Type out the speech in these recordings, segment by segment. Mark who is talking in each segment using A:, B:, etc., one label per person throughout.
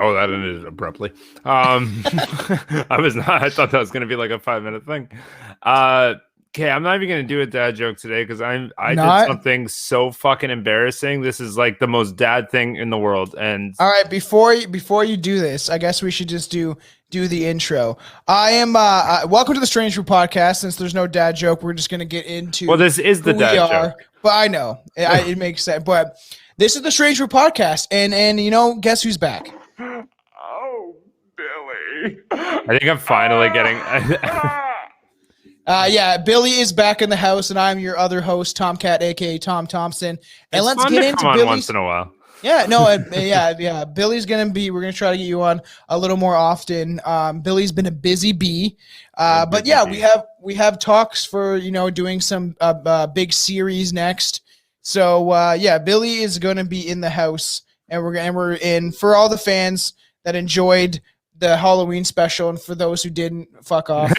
A: Oh, that ended abruptly. I thought that was going to be like a 5-minute thing. Okay, I'm not even going to do a dad joke today because I did something so fucking embarrassing. This is like the most dad thing in the world. And
B: all right, before you do this, I guess we should just do the intro. I am welcome to the Strange Brew podcast. Since there's no dad joke, we're just going to get into
A: this is the dad joke.
B: But I know it makes sense. But this is the Strange Brew podcast, and you know, guess who's back?
A: Oh, Billy! I think I'm finally getting.
B: Yeah, Billy is back in the house, and I'm your other host, Tomcat, aka Tom Thompson. And let's get into Billy's
A: once in a while.
B: Yeah, no, yeah. Billy's we're gonna try to get you on a little more often. Billy's been a busy bee, but yeah, we have talks for doing some big series next. So yeah, Billy is gonna be in the house, and we're in for all the fans that enjoyed the Halloween special, and for those who didn't, fuck off.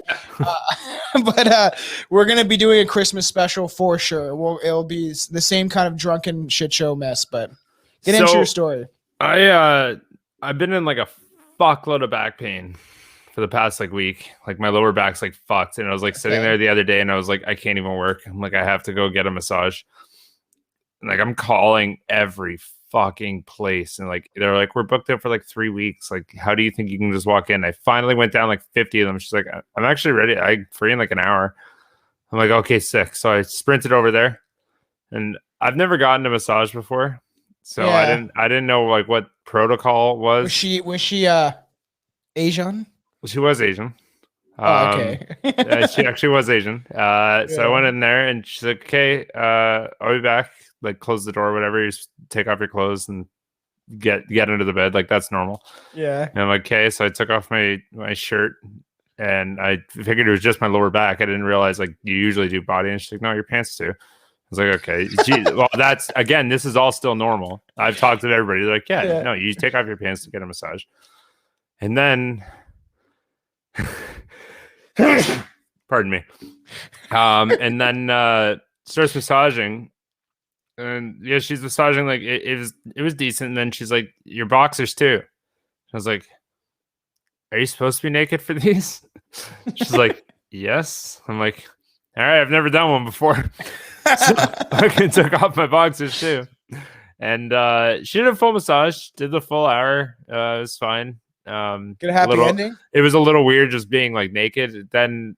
B: But we're gonna be doing a Christmas special for sure. It'll be the same kind of drunken shit show mess, but. Get into your story.
A: I've been in like a fuckload of back pain for the past like week. Like my lower back's like fucked, and I was like sitting there the other day, and I was like, I can't even work. I'm like, I have to go get a massage. And like I'm calling every fucking place, and like they're like, we're booked up for like 3 weeks. Like, how do you think you can just walk in? I finally went down like 50 of them. She's like, I'm actually ready. I'm free in like an hour. I'm like, okay, sick. So I sprinted over there, and I've never gotten a massage before. So yeah. I didn't know like what protocol was.
B: Was she Asian?
A: She was Asian.
B: Okay.
A: She actually was Asian. So I went in there, and she's like, okay, I'll be back. Like, close the door, whatever. You just take off your clothes and get under the bed. Like, that's normal.
B: Yeah.
A: And I'm like, okay. So I took off my shirt, and I figured it was just my lower back. I didn't realize like you usually do body. And she's like, no, your pants too. I was like, okay. Well, that's, again, this is all still normal. I've talked to everybody. They're like, yeah, no, you take off your pants to get a massage. And then, pardon me. And then starts massaging. And yeah, she's massaging, like, it was decent. And then she's like, your boxers too. I was like, are you supposed to be naked for these? She's like, yes. I'm like, all right, I've never done one before. So I took off my boxers too, and she did a full massage, did the full hour. It was fine.
B: Get a happy ending.
A: It was a little weird just being like naked. Then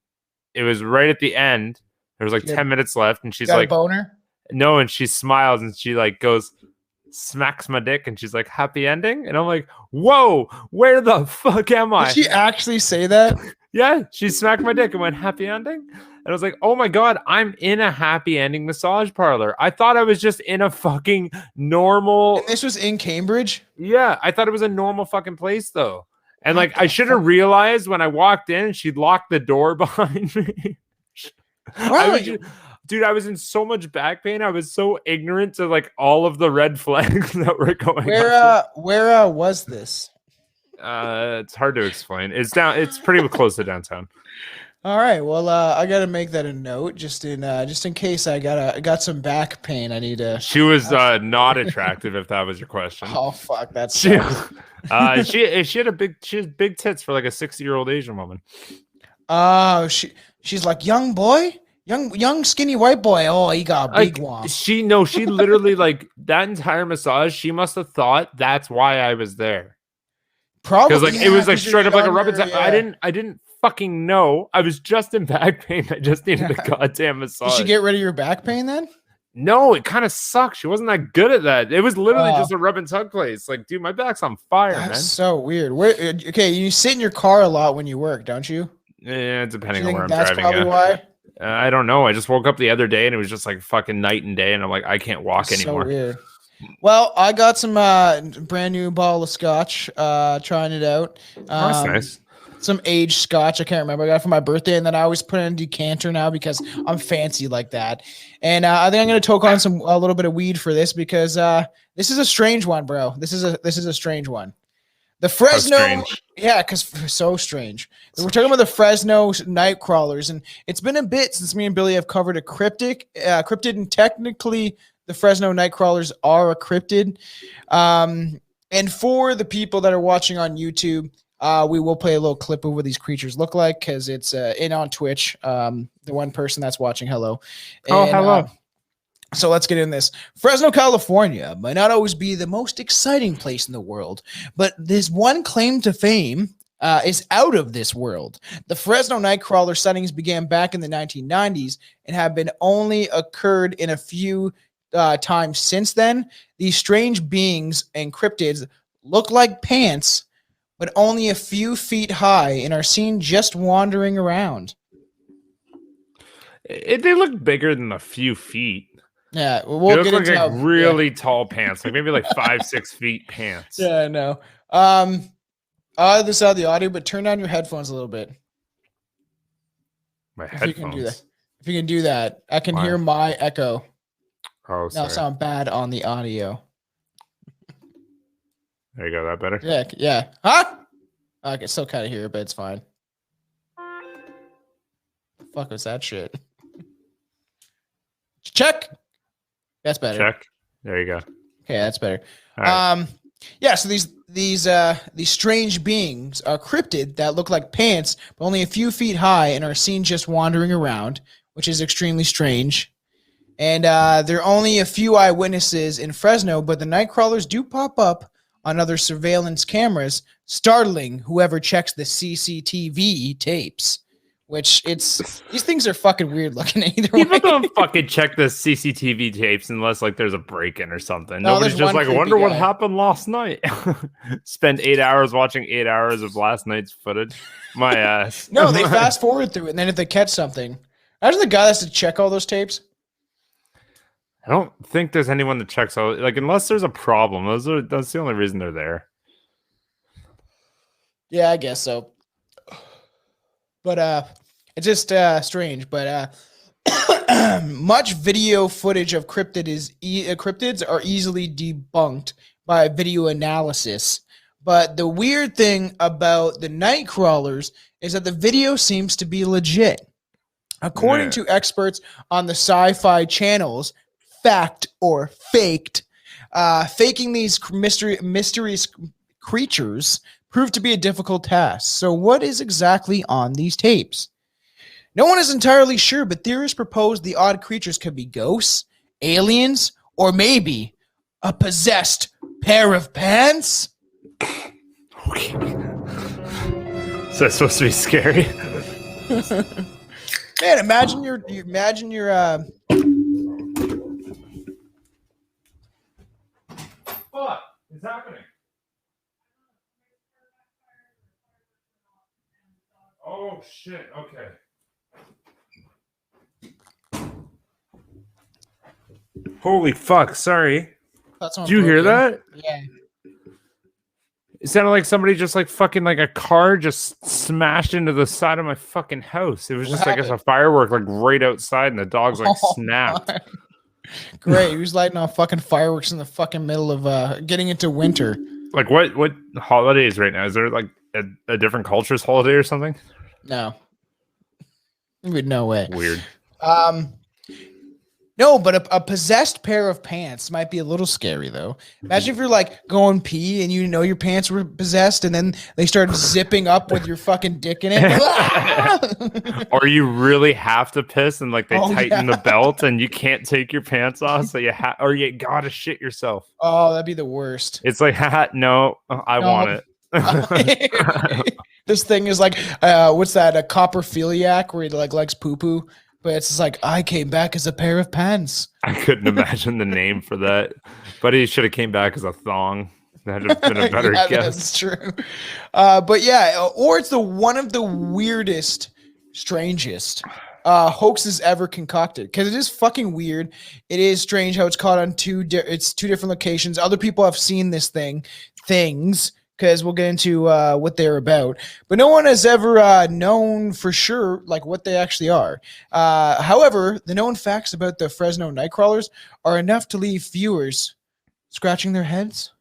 A: it was right at the end. There was like 10 minutes left, and she's like,
B: a boner?
A: No, and she smiles and she like goes, smacks my dick, and she's like, happy ending. And I'm like, whoa, where the fuck am I?
B: Did she actually say that?
A: Yeah, she smacked my dick and went, happy ending. And I was like, oh my God, I'm in a happy ending massage parlor. I thought I was just in a fucking normal.
B: And this was in Cambridge?
A: Yeah, I thought it was a normal fucking place though. And like, I should have realized when I walked in, she'd locked the door behind me. Dude, I was in so much back pain. I was so ignorant to like all of the red flags that were going on.
B: Where was this?
A: It's hard to explain. It's pretty close to downtown.
B: All right. Well, I gotta make that a note just in case I got some back pain. I need to.
A: She was not attractive, if that was your question.
B: Oh fuck, that's
A: she had big tits for like a 60-year-old Asian woman.
B: Oh, she's like young boy, young skinny white boy. Oh, he got a big one.
A: She literally like that entire massage. She must have thought that's why I was there.
B: Probably
A: because like it was like straight up like a rub. Yeah. I didn't fucking know. I was just in back pain. I just needed a goddamn massage.
B: Did she get rid of your back pain then?
A: No, it kind of sucks. She wasn't that good at that. It was literally just a rub and tug place. Like, dude, my back's on fire, man.
B: That's so weird. Okay, you sit in your car a lot when you work, don't you?
A: Yeah, depending on where I'm
B: that's
A: driving.
B: That's probably why.
A: I don't know. I just woke up the other day and it was just like fucking night and day, and I'm like, I can't walk anymore.
B: So weird. Well, I got some brand new bottle of scotch. Trying it out.
A: That's nice.
B: Some aged scotch. I can't remember. I got it for my birthday, and then I always put it in a decanter now because I'm fancy like that. And I think I'm gonna toke on a little bit of weed for this because this is a strange one, bro. This is a strange one. The Fresno, yeah, because so strange. We're talking about the Fresno Nightcrawlers, and it's been a bit since me and Billy have covered a cryptid, and technically the Fresno Nightcrawlers are a cryptid. And for the people that are watching on YouTube, we will play a little clip of what these creatures look like because it's in on Twitch. The one person that's watching, hello. And,
A: hello.
B: So let's get in this. Fresno, California might not always be the most exciting place in the world, but this one claim to fame is out of this world. The Fresno Nightcrawler sightings began back in the 1990s and have been only occurred in a few times since then. These strange beings and cryptids look like pants, but only a few feet high and are seen just wandering around.
A: They look bigger than a few feet.
B: Yeah, we'll get into
A: like really tall pants, like maybe like 5-6 feet pants.
B: Yeah, I know. This out of the audio, but turn down your headphones a little bit.
A: My headphones.
B: If you can do that, I can hear my echo.
A: Oh, sorry.
B: Now sound bad on the audio.
A: There you go. That better?
B: Yeah. Huh? I can still kind of hear it, but it's fine. The fuck was that shit? Check. That's better.
A: Check. There you go.
B: Okay, that's better.
A: All right.
B: Yeah. So these strange beings are cryptid that look like pants, but only a few feet high, and are seen just wandering around, which is extremely strange. And there are only a few eyewitnesses in Fresno, but the Nightcrawlers do pop up on other surveillance cameras, startling whoever checks the CCTV tapes. Which these things are fucking weird looking either way.
A: People don't fucking check the CCTV tapes unless like there's a break-in or something.
B: No,
A: Nobody's just like, I wonder what happened last night. Spend 8 hours watching 8 hours of last night's footage. My ass.
B: No, they fast forward through it, and then if they catch something, imagine the guy that has to check all those tapes.
A: I don't think there's anyone that checks all, like, unless there's a problem. That's the only reason they're there.
B: Yeah, I guess so. But it's just strange. But much video footage of cryptids are easily debunked by video analysis. But the weird thing about the Nightcrawlers is that the video seems to be legit. According to experts on the sci-fi channels, fact or faked, faking these mysterious creatures proved to be a difficult task. So what is exactly on these tapes? No one is entirely sure, but theorists propose the odd creatures could be ghosts, aliens, or maybe a possessed pair of pants.
A: Okay. Is that supposed to be scary?
B: Man, imagine your
A: What is happening? Oh shit, okay. Holy fuck, sorry. Did you hear that?
B: Yeah.
A: It sounded like somebody just like fucking like a car just smashed into the side of my fucking house. It was just like a firework like right outside and the dogs like snapped.
B: Great. He was lighting off fucking fireworks in the fucking middle of getting into winter.
A: Like what holidays right now? Is there like a different culture's holiday or something?
B: No. No way.
A: Weird.
B: No, but a possessed pair of pants might be a little scary, though. Imagine if you're like going pee and you know your pants were possessed, and then they started zipping up with your fucking dick in it.
A: Or you really have to piss and like they tighten the belt and you can't take your pants off, so you gotta shit yourself.
B: Oh, that'd be the worst.
A: It's like, no, I want it.
B: This thing is like, what's that? A coprophiliac where he like likes poo poo. But it's just like, I came back as a pair of pants.
A: I couldn't imagine the name for that. But he should have came back as a thong. That'd have been a better guess.
B: That's true. But yeah, or it's one of the weirdest, strangest hoaxes ever concocted. Because it is fucking weird. It is strange how it's caught on two different locations. Other people have seen this things. Because we'll get into what they're about. But no one has ever known for sure like what they actually are. However, the known facts about the Fresno Nightcrawlers are enough to leave viewers scratching their heads.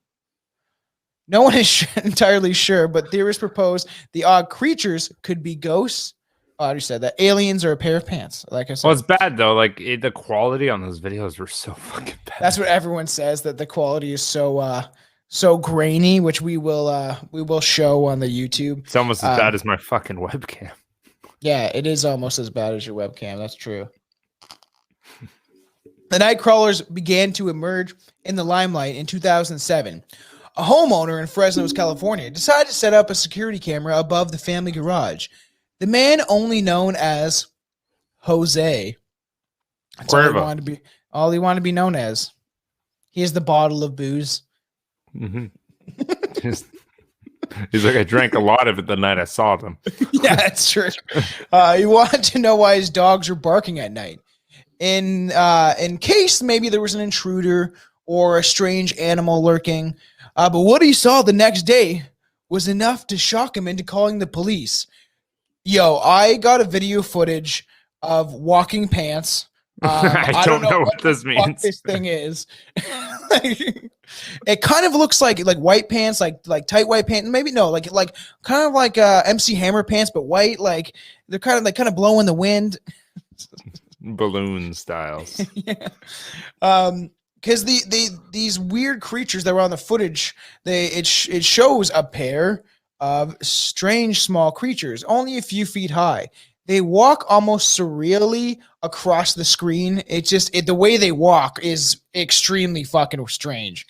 B: No one is entirely sure, but theorists propose the odd creatures could be ghosts. Oh, I already said that. Aliens or a pair of pants, like I said.
A: Well, it's bad, though. Like, the quality on those videos were so fucking bad.
B: That's what everyone says, that the quality is so so grainy, which we will show on the YouTube.
A: It's almost as bad as my fucking webcam.
B: Yeah, it is almost as bad as your webcam. That's true. The Nightcrawlers began to emerge in the limelight in 2007. A homeowner in Fresno, California, decided to set up a security camera above the family garage. The man, only known as Jose, that's all he wanted to be known as. He is the bottle of booze.
A: Mm-hmm. He's like, I drank a lot of it the night I saw them.
B: Yeah, that's true. He wanted to know why his dogs were barking at night. In case maybe there was an intruder or a strange animal lurking. But what he saw the next day was enough to shock him into calling the police. Yo, I got a video footage of walking pants.
A: I don't know what this means.
B: This thing is. It kind of looks like white pants, like tight white pants. Maybe no, like kind of like MC Hammer pants, but white. Like they're kind of blow in the wind.
A: Balloon styles.
B: Yeah. Because these weird creatures that were on the footage, it shows a pair of strange small creatures, only a few feet high. They walk almost surreally across the screen. The way they walk is extremely fucking strange.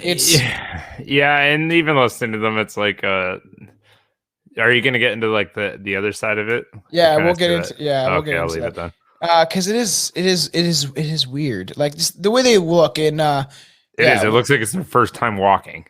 A: Yeah, and even listening to them, it's like, are you gonna get into like the other side of it?
B: Yeah, we'll get into.
A: I'll leave it then.
B: Because it is weird. Like the way they look, and
A: it looks like it's their first time walking.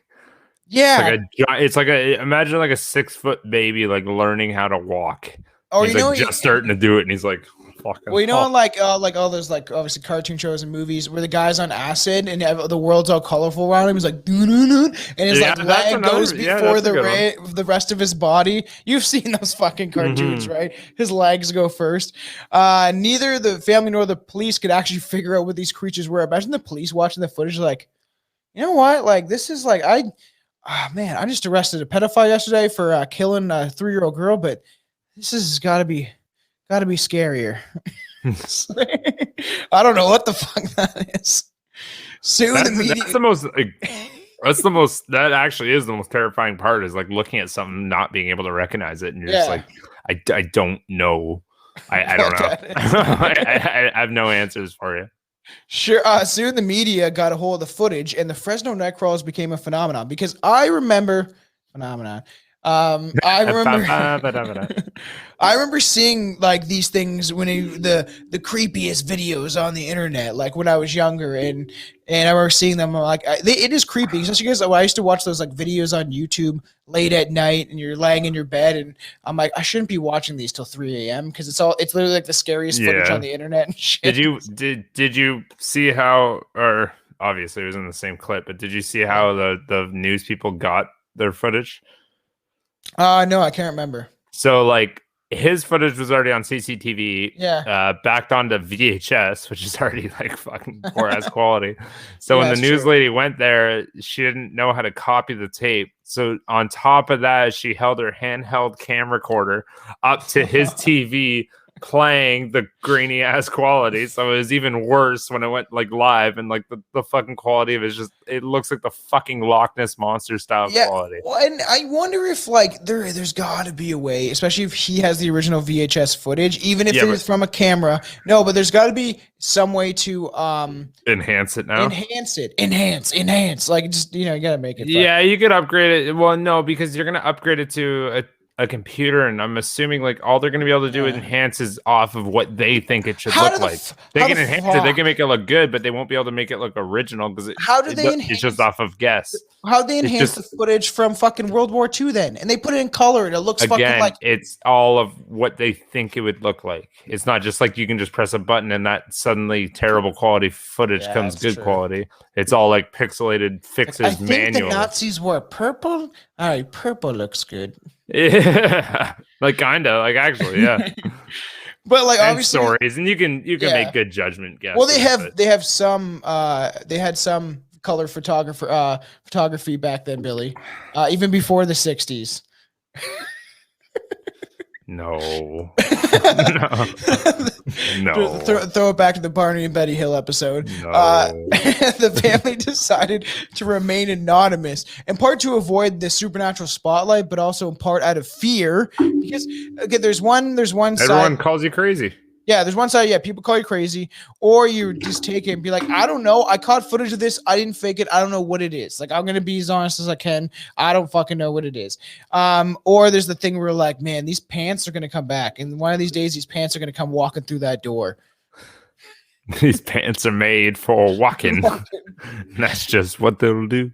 B: Yeah,
A: it's like imagine like a 6-foot baby like learning how to walk.
B: Or
A: he's just starting to do it, and he's like, fucking.
B: Well, like all those like obviously cartoon shows and movies where the guy's on acid and the world's all colorful around him. He's like, doo-doo-doo, and his leg goes before the rest of his body. You've seen those fucking cartoons, right? His legs go first. Neither the family nor the police could actually figure out what these creatures were. Imagine the police watching the footage, like, you know what? Like, this is like I just arrested a pedophile yesterday for killing a 3-year-old girl, but this has got to be scarier. I don't know what the fuck that is.
A: That actually is the most terrifying part, is like looking at something, not being able to recognize it, and you're just like, I don't know. I don't know. I have no answers for you.
B: Sure. Soon the media got a hold of the footage, and the Fresno Nightcrawlers became a phenomenon. Because I remember I remember seeing like these things when the creepiest videos on the internet, like when I was younger, and I remember seeing them. Like it is creepy, especially because I used to watch those like videos on YouTube late at night, and you're laying in your bed, and I'm like, I shouldn't be watching these till 3 a.m. because it's literally like the scariest footage on the internet and shit.
A: Did you see how, or obviously it was in the same clip, but did you see how the news people got their footage?
B: No, I can't remember.
A: So like his footage was already on CCTV, backed onto VHS, which is already like fucking poor ass quality. So when the news lady went there, she didn't know how to copy the tape. So on top of that, she held her handheld camcorder up to his TV, playing the grainy ass quality. So it was even worse when it went like live, and like the fucking quality of it is just, it looks like the fucking Loch Ness monster style quality.
B: Well, and I wonder if like there's gotta be a way, especially if he has the original VHS footage, even if it's from a camera. No, but there's gotta be some way to
A: enhance it now.
B: Enhance. Like, just, you gotta make it.
A: Yeah, you could upgrade it. Well, no, because you're gonna upgrade it to a computer, and I'm assuming like all they're going to be able to do enhance is off of what they think it should look like. They can enhance it, they can make it look good, but they won't be able to make it look original because it's just off of guess.
B: How they enhance the footage from fucking World War II then? And they put it in color, and it looks fucking like
A: it's all of what they think it would look like. It's not just like you can just press a button and that suddenly terrible quality footage comes good quality. It's all like pixelated fixes manually. I think
B: the Nazis wore purple. All right, purple looks good.
A: Yeah, like kinda, like actually, yeah.
B: But like obviously
A: stories, and you can make good judgment guesses.
B: Well, they had some color photography back then, Billy, even before the 60s.
A: No. No. No.
B: Throw it back to the Barney and Betty Hill episode.
A: No.
B: The family decided to remain anonymous, in part to avoid the supernatural spotlight, but also in part out of fear. Because okay, there's one
A: Everyone
B: side.
A: calls you crazy.
B: Yeah, there's one side. Yeah, people call you crazy, or you just take it and be like, I don't know. I caught footage of this. I didn't fake it. I don't know what it is. Like, I'm gonna be as honest as I can. I don't fucking know what it is. Or there's the thing where like, man, these pants are gonna come back, and one of these days, these pants are gonna come walking through that door.
A: These pants are made for walking. That's just what they'll do.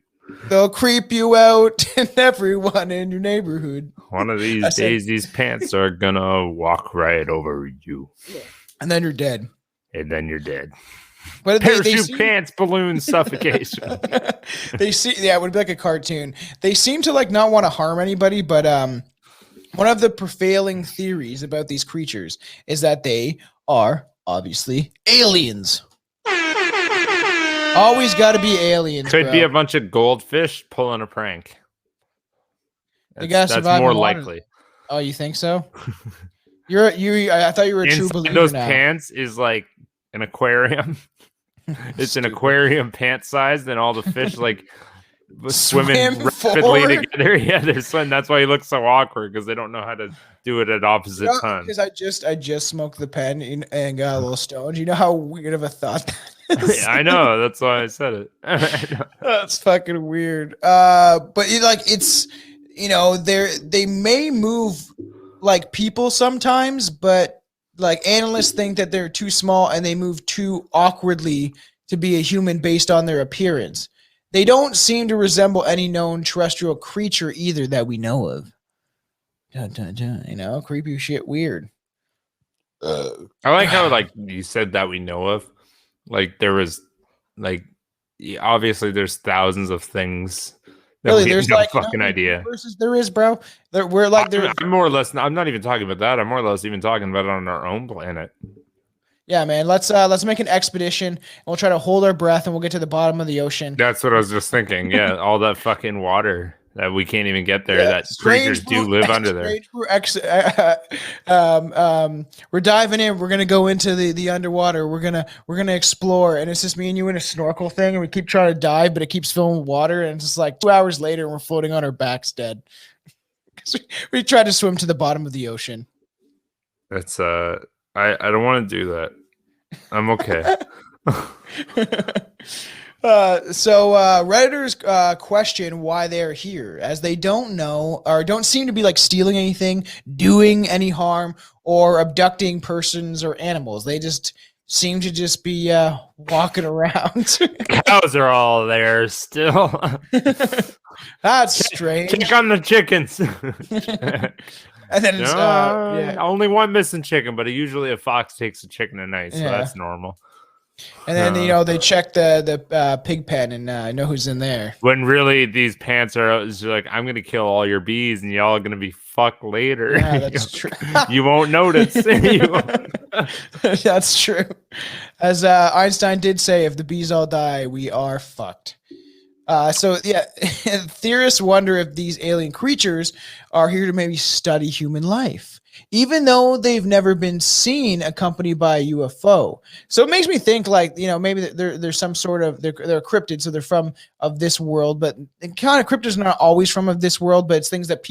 B: They'll creep you out and everyone in your neighborhood.
A: One of these days, these pants are gonna walk right over you.
B: And then you're dead.
A: And then you're dead.
B: But
A: Parachute pants, balloon suffocation.
B: It would be like a cartoon. They seem to like not want to harm anybody, but one of the prevailing theories about these creatures is that they are obviously aliens. Always got to be aliens.
A: Could be a bunch of goldfish pulling a prank. That's more likely.
B: Oh, you think so? I thought you were a true believer.
A: Those
B: now.
A: pants is like an aquarium. It's an aquarium pant size, and all the fish like swimming rapidly together. Yeah, they're swimming. That's why he looks so awkward, because they don't know how to do it at opposite times.
B: Because I just smoked the pen and got a little stoned. You know how weird of a thought that is?
A: Yeah, I know. That's why I said it.
B: That's fucking weird. But it's they may move like people sometimes, but like analysts think that they're too small and they move too awkwardly to be a human based on their appearance. They don't seem to resemble any known terrestrial creature either that we know of. Dun, dun, dun, creepy shit, weird.
A: I like how like you said that we know of. Like there was like obviously there's thousands of things that
B: really,
A: we
B: there's
A: have no
B: like
A: fucking idea.
B: There is, bro. We're like
A: I'm more or less. I'm not even talking about that. I'm more or less even talking about it on our own planet.
B: Yeah, man. Let's make an expedition, and we'll try to hold our breath, and we'll get to the bottom of the ocean.
A: That's what I was just thinking. Yeah, all that fucking water that we can't even get there. Yeah, that creatures do live under there.
B: We're diving in. We're gonna go into the underwater. We're gonna explore, and it's just me and you in a snorkel thing, and we keep trying to dive, but it keeps filling with water, and it's just like 2 hours later, and we're floating on our backs dead. We tried to swim to the bottom of the ocean.
A: That's I don't want to do that. I'm okay.
B: Redditors question why they're here, as they don't know or don't seem to be like stealing anything, doing any harm, or abducting persons or animals. They just seem to just be walking around.
A: Cows are all there still.
B: That's strange.
A: Check on the chickens.
B: And then it's
A: only one missing chicken, but usually a fox takes a chicken a night, so that's normal.
B: And then they check the pig pen and know who's in there.
A: When really these pants are like, I'm gonna kill all your bees and y'all are gonna be fucked later.
B: Yeah, that's true.
A: You won't notice.
B: That's true. As Einstein did say, if the bees all die, we are fucked. Theorists wonder if these alien creatures are here to maybe study human life, even though they've never been seen accompanied by a UFO. So it makes me think like, maybe there's some sort of, they're cryptids, so they're from of this world, but kind of cryptids are not always from of this world, but it's things that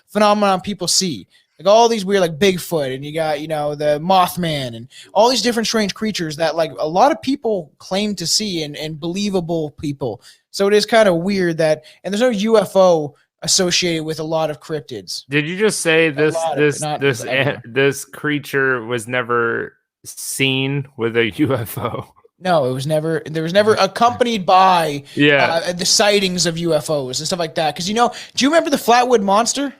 B: phenomenon people see. Like all these weird, like Bigfoot, and you got, the Mothman, and all these different strange creatures that like a lot of people claim to see and believable people. So it is kind of weird that, and there's no UFO associated with a lot of cryptids.
A: Did you just say this creature was never seen with a UFO?
B: No, it was never. There was never accompanied by the sightings of UFOs and stuff like that. Because do you remember the Flatwood Monster?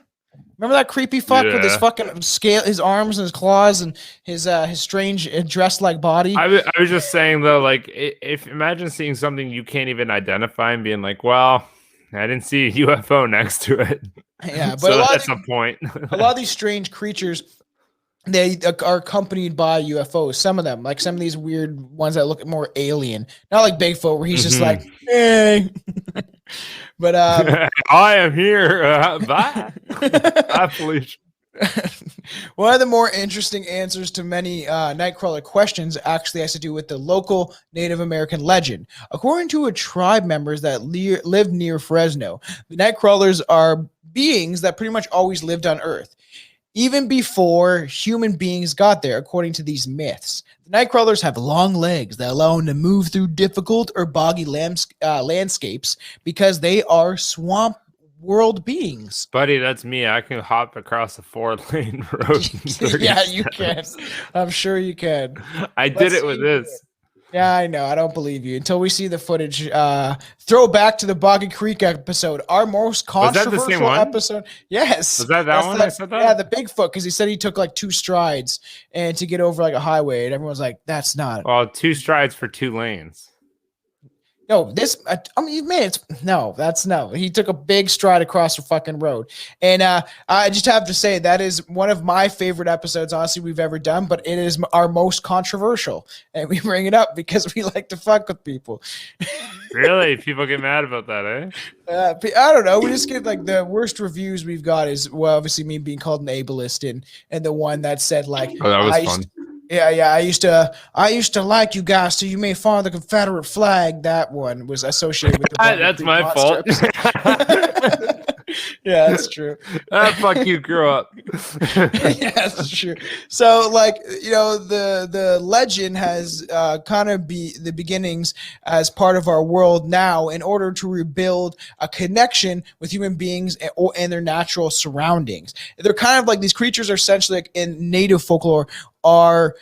B: Remember that creepy fuck with his fucking scale, his arms and his claws and his strange dressed-like body?
A: I was just saying though, like if imagine seeing something you can't even identify and being like, well, I didn't see a UFO next to it.
B: Yeah, but
A: so that's the point.
B: A lot of these strange creatures, they are accompanied by UFOs. Some of them, like some of these weird ones that look more alien, not like Bigfoot, where he's just like, hey. But
A: I am here. Bye. Bye, Felicia.
B: One of the more interesting answers to many Nightcrawler questions actually has to do with the local Native American legend. According to a tribe members that live near Fresno, the Nightcrawlers are beings that pretty much always lived on Earth, even before human beings got there, according to these myths. The Nightcrawlers have long legs that allow them to move through difficult or boggy landscapes because they are swamp world beings.
A: Buddy, that's me. I can hop across a 4-lane road.
B: Yeah, you can. I'm sure you can.
A: I did it with this.
B: Yeah, I know. I don't believe you until we see the footage. Throw back to the Boggy Creek episode, our most controversial episode. Yes,
A: was that one? I said that.
B: Yeah, the Bigfoot, because he said he took like 2 strides and to get over like a highway, and everyone's like, "That's not."
A: Well, 2 strides for 2 lanes.
B: No, that's no. He took a big stride across the fucking road. And I just have to say, that is one of my favorite episodes, honestly, we've ever done, but it is our most controversial. And we bring it up because we like to fuck with people.
A: Really? People get mad about that, eh?
B: I don't know. We just get like the worst reviews we've got is, well, obviously me being called an ableist and the one that said like,
A: oh, that was fun.
B: Yeah. I used to like you guys, so you made fun of the Confederate flag. That one was associated with the
A: that's my fault.
B: Yeah, that's true.
A: Fuck you, grow up.
B: Yeah, that's true. So, like, you know, the legend has kind of be the beginnings as part of our world now in order to rebuild a connection with human beings and their natural surroundings. They're kind of like these creatures are essentially like in native folklore are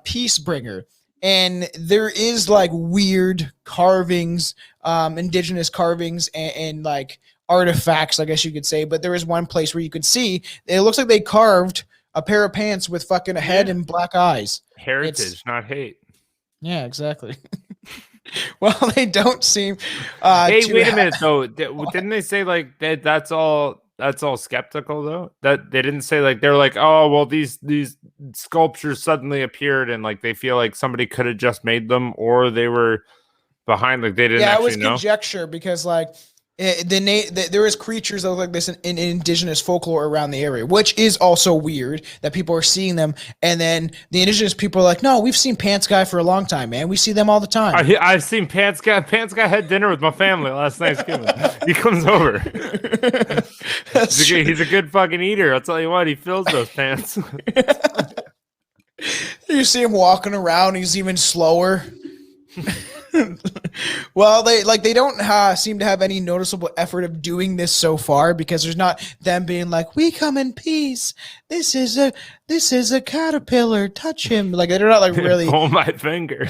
B: peace bringer. And there is like weird carvings, indigenous carvings and like artifacts, I guess you could say. But there is one place where you could see it looks like they carved a pair of pants with fucking a head and black eyes.
A: Heritage, not hate.
B: Yeah, exactly. Well, they don't seem.
A: Hey, wait a minute though. Didn't they say like that? That's all skeptical though. That they didn't say like they're like, oh well, these sculptures suddenly appeared and like they feel like somebody could have just made them or they were behind, like they didn't. Yeah, it was
B: conjecture because like. There is creatures that look like this in indigenous folklore around the area, which is also weird that people are seeing them. And then the indigenous people are like, no, we've seen Pants Guy for a long time, man. We see them all the time.
A: I've seen Pants Guy. Pants Guy had dinner with my family last Thanksgiving. He comes over. He's a good fucking eater. I'll tell you what, he fills those pants.
B: You see him walking around. He's even slower. Well, they don't seem to have any noticeable effort of doing this so far because there's not them being like, we come in peace. This is a caterpillar. Touch him. Like they're not like really
A: pull my finger.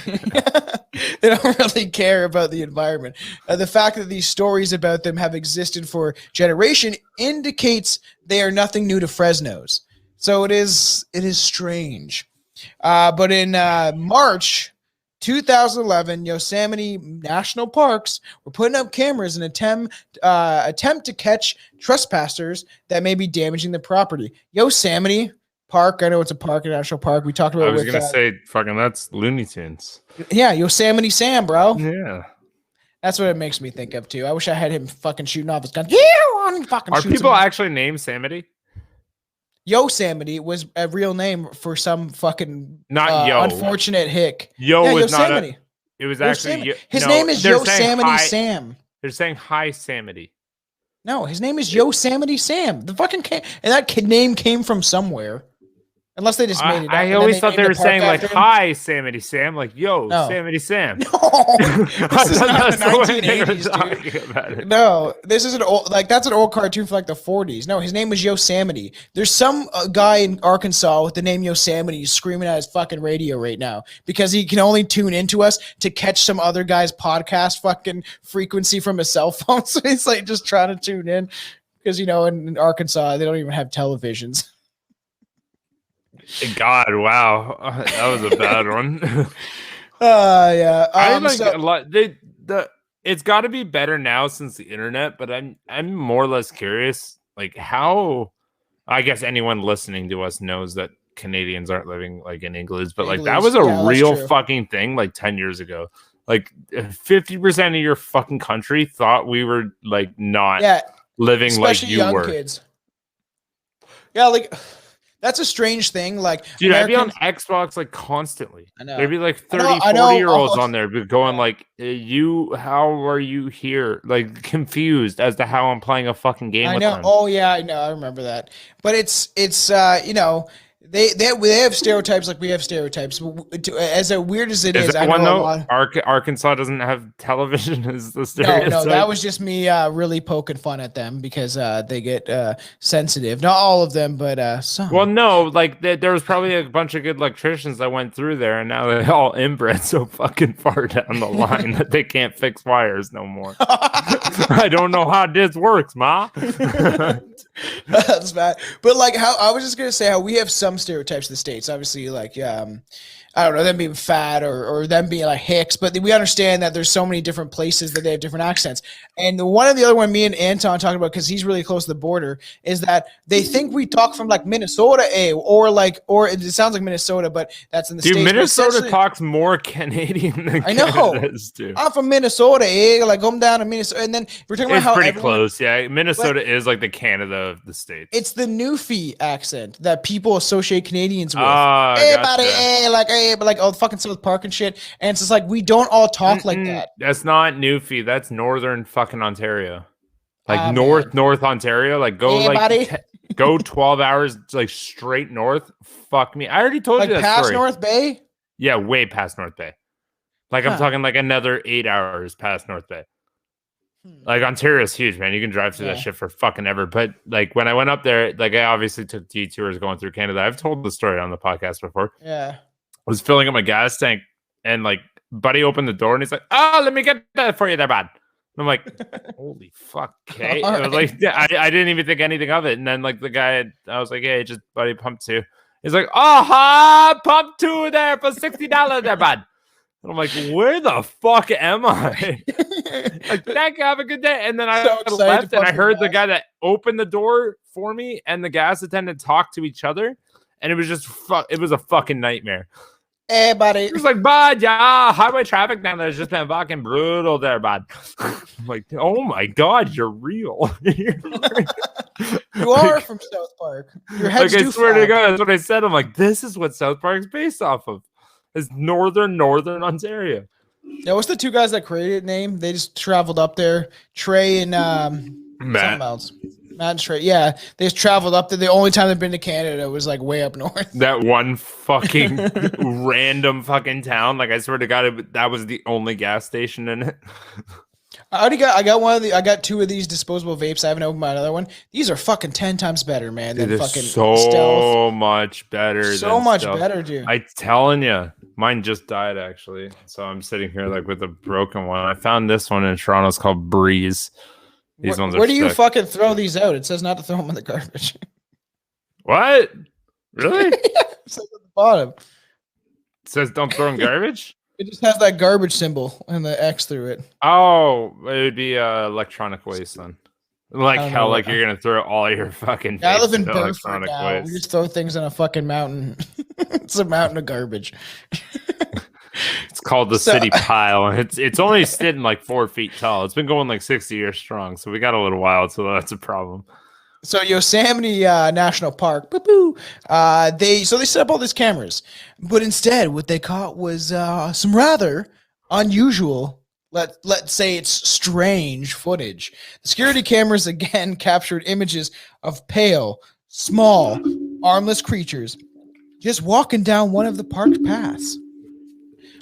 B: They don't really care about the environment. The fact that these stories about them have existed for generation indicates they are nothing new to Fresno's. So it is strange. But in March 2011, Yosemite National Parks were putting up cameras in attempt to catch trespassers that may be damaging the property. Yosemite Park, I know it's a park, a national park. We talked about.
A: I was gonna say, fucking, that's Looney Tunes.
B: Yeah, Yosemite Sam, bro.
A: Yeah,
B: that's what it makes me think of too. I wish I had him fucking shooting off his gun. Yeah,
A: are people actually named Samity?
B: Yosemite was a real name for some fucking unfortunate hick.
A: Was
B: Yosemite.
A: Not it was actually
B: his name is Yosemite Sam.
A: They're saying hi Samity.
B: No, his name is Yosemite Sam. The fucking and that name came from somewhere. Unless they just made it up.
A: I always thought they were saying like, hi, Samity Sam. Like, yo, no. Samity Sam.
B: No, this is not the 1980s, dude. No, this is that's an old cartoon for like the 40s. No, his name was Yosemite. There's some guy in Arkansas with the name Yosemite screaming at his fucking radio right now because he can only tune into us to catch some other guy's podcast fucking frequency from his cell phone. So he's like just trying to tune in because, in Arkansas, they don't even have televisions.
A: God, wow, that was a bad one.
B: Yeah.
A: I like a lot. It's got to be better now since the internet, but I'm more or less curious, like how. I guess anyone listening to us knows that Canadians aren't living like in igloos, but like that was a real fucking thing like 10 years ago. Like 50% of your fucking country thought we were like not living like you were. Kids.
B: Yeah, like that's a strange thing. Like,
A: dude, I'd be on Xbox like constantly.
B: I know.
A: There'd be like 30, 40-year-olds on there going like, how are you here? Like confused as to how I'm playing a fucking game with them.
B: Oh yeah, I know. I remember that. But it's you know, they have stereotypes like we have stereotypes. As weird as it is, I know
A: Arkansas doesn't have television as the stereotype.
B: No, that was just me really poking fun at them because they get sensitive. Not all of them, but some.
A: Well, no, like there was probably a bunch of good electricians that went through there, and now they're all inbred so fucking far down the line that they can't fix wires no more. I don't know how this works, ma.
B: That's bad. But like how I was just gonna say how we have some stereotypes in the States. Obviously, like I don't know, them being fat or them being like Hicks, but we understand that there's so many different places that they have different accents. And one of the other one me and Anton talked about, because he's really close to the border, is that they think we talk from like Minnesota, or it sounds like Minnesota, but that's in the States.
A: Minnesota talks more Canadian than Canada does, too.
B: I'm from Minnesota, like come down to Minnesota, and then we're talking about how
A: pretty close. Yeah, Minnesota is like the Canada of the States.
B: It's the Newfie accent that people associate Canadians with.
A: Hey,
B: gotcha. Buddy, hey, like hey. But like fucking South Park and shit, and it's just like we don't all talk like that.
A: That's not Newfie. That's northern fucking Ontario, like north Ontario. Like go go 12 hours like straight north. Fuck me. I already told you that
B: past
A: story.
B: North Bay.
A: Yeah, way past North Bay. Like I'm talking like another 8 hours past North Bay. Like Ontario's huge, man. You can drive through that shit for fucking ever. But like when I went up there, like I obviously took detours going through Canada. I've told the story on the podcast before.
B: Yeah.
A: I was filling up my gas tank, and like buddy opened the door and he's like, "Oh, let me get that for you there, bud." And I'm like, "Holy fuck!" Okay, I was like, I didn't even think anything of it. And then like the guy, I was like, "Hey, just buddy, pump 2." He's like, "Oh, pump 2 there for $60 there, bud." And I'm like, "Where the fuck am I?" Like, thank you, have a good day. And then I left, and I heard the guy that opened the door for me and the gas attendant talk to each other, and it was just it was a fucking nightmare.
B: Hey, buddy.
A: It was like, bud, yeah, highway traffic down there has just been fucking brutal there, bud. I'm like, oh my God, you're real.
B: You are from South Park. Your head's
A: I swear to God, that's what I said. I'm like, this is what South Park's based off of. It's northern Ontario.
B: Yeah, what's the 2 guys that created the name? They just traveled up there. Trey and
A: Matt.
B: Matt and Trey. Yeah, they just traveled up there. The only time they've been to Canada was like way up north.
A: That one fucking random fucking town. Like I swear to God, that was the only gas station in it.
B: I got 2 of these disposable vapes. I haven't opened my other one. These are fucking 10 times better, man. Than fucking
A: so much better.
B: So much better, dude.
A: I'm telling you, mine just died actually. So I'm sitting here like with a broken one. I found this one in Toronto. It's called Breeze. These ones are
B: where do you fucking throw these out? It says not to throw them in the garbage.
A: What? Really?
B: It says at the bottom.
A: It says don't throw in garbage?
B: It just has that garbage symbol and the X through it.
A: Oh, it would be electronic waste then. Like hell, like you're gonna throw all your fucking.
B: I live in Burford now. We just throw things in a fucking mountain. It's a mountain of garbage.
A: It's called the city pile, and it's only sitting like 4 feet tall. It's been going like 60 years strong, so we got a little while, so that's a problem.
B: So Yosemite National Park, they set up all these cameras, but instead what they caught was some rather unusual, let's say it's strange footage. The security cameras again captured images of pale, small, armless creatures just walking down one of the park paths.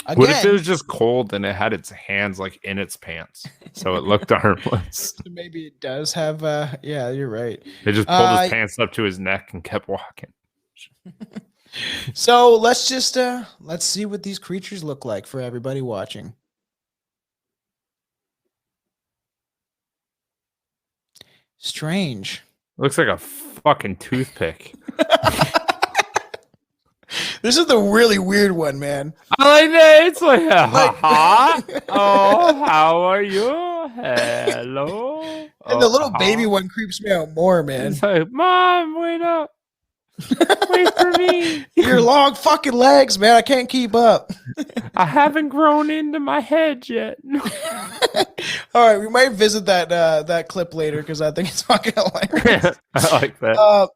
B: Again,
A: what if it was just cold and it had its hands like in its pants, so it looked armless?
B: Maybe it does have. Yeah, you're right.
A: It just pulled his pants up to his neck and kept walking.
B: So let's just let's see what these creatures look like for everybody watching. Strange.
A: Looks like a fucking toothpick.
B: This is the really weird one, man.
A: I like that. It's like, oh, how are you? Hello.
B: And the little baby one creeps me out more, man.
A: It's like, Mom, wait up. Wait for me.
B: Your long fucking legs, man. I can't keep up.
A: I haven't grown into my head yet.
B: All right, we might visit that clip later because I think it's fucking hilarious.
A: I like that.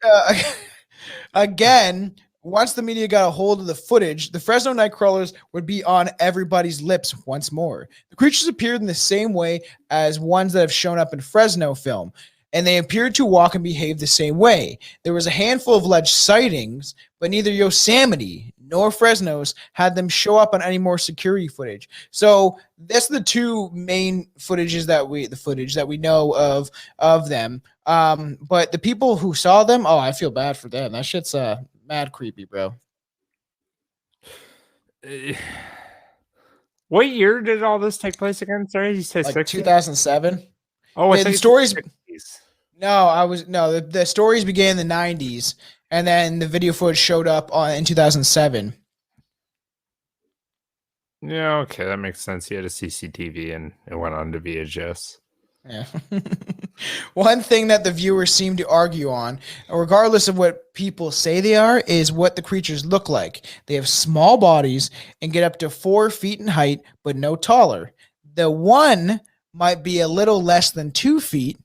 B: uh, again, once the media got a hold of the footage, the Fresno Nightcrawlers would be on everybody's lips once more. The creatures appeared in the same way as ones that have shown up in Fresno film, and they appeared to walk and behave the same way. There was a handful of alleged sightings, but neither Yosemite nor Fresno's had them show up on any more security footage. So that's the two main footage that we know of them. But the people who saw them, oh, I feel bad for them. That shit's mad creepy, bro.
A: What year did all this take place again? Sorry, you said
B: like 2007.
A: Oh,
B: the stories. 60s. No, the stories began in the 90s, and then the video footage showed up in 2007.
A: Yeah, okay, that makes sense. He had a CCTV and it went on to VHS.
B: Yeah. One thing that the viewers seem to argue on, regardless of what people say they are, is what the creatures look like. They have small bodies and get up to 4 feet in height, but no taller. The one might be a little less than 2 feet,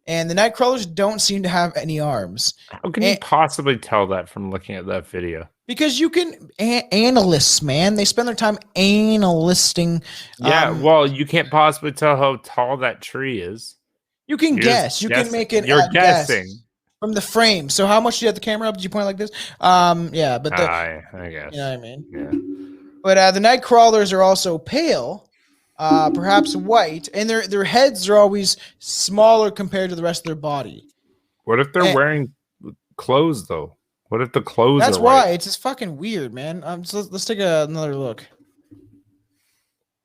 B: and the Nightcrawlers don't seem to have any arms.
A: How can you possibly tell that from looking at that video?
B: Because you can analysts, man. They spend their time analysting.
A: Yeah, well, you can't possibly tell how tall that tree is.
B: You can guess. You can make it.
A: You're guessing
B: from the frame. So how much do you have the camera up? Did you point like this? Yeah, but
A: I guess.
B: You know what I mean?
A: Yeah.
B: But the Nightcrawlers are also pale, perhaps white, and their heads are always smaller compared to the rest of their body.
A: What if they're wearing clothes though? What if the clothes?
B: That's why it's just fucking weird, man. So let's take another look.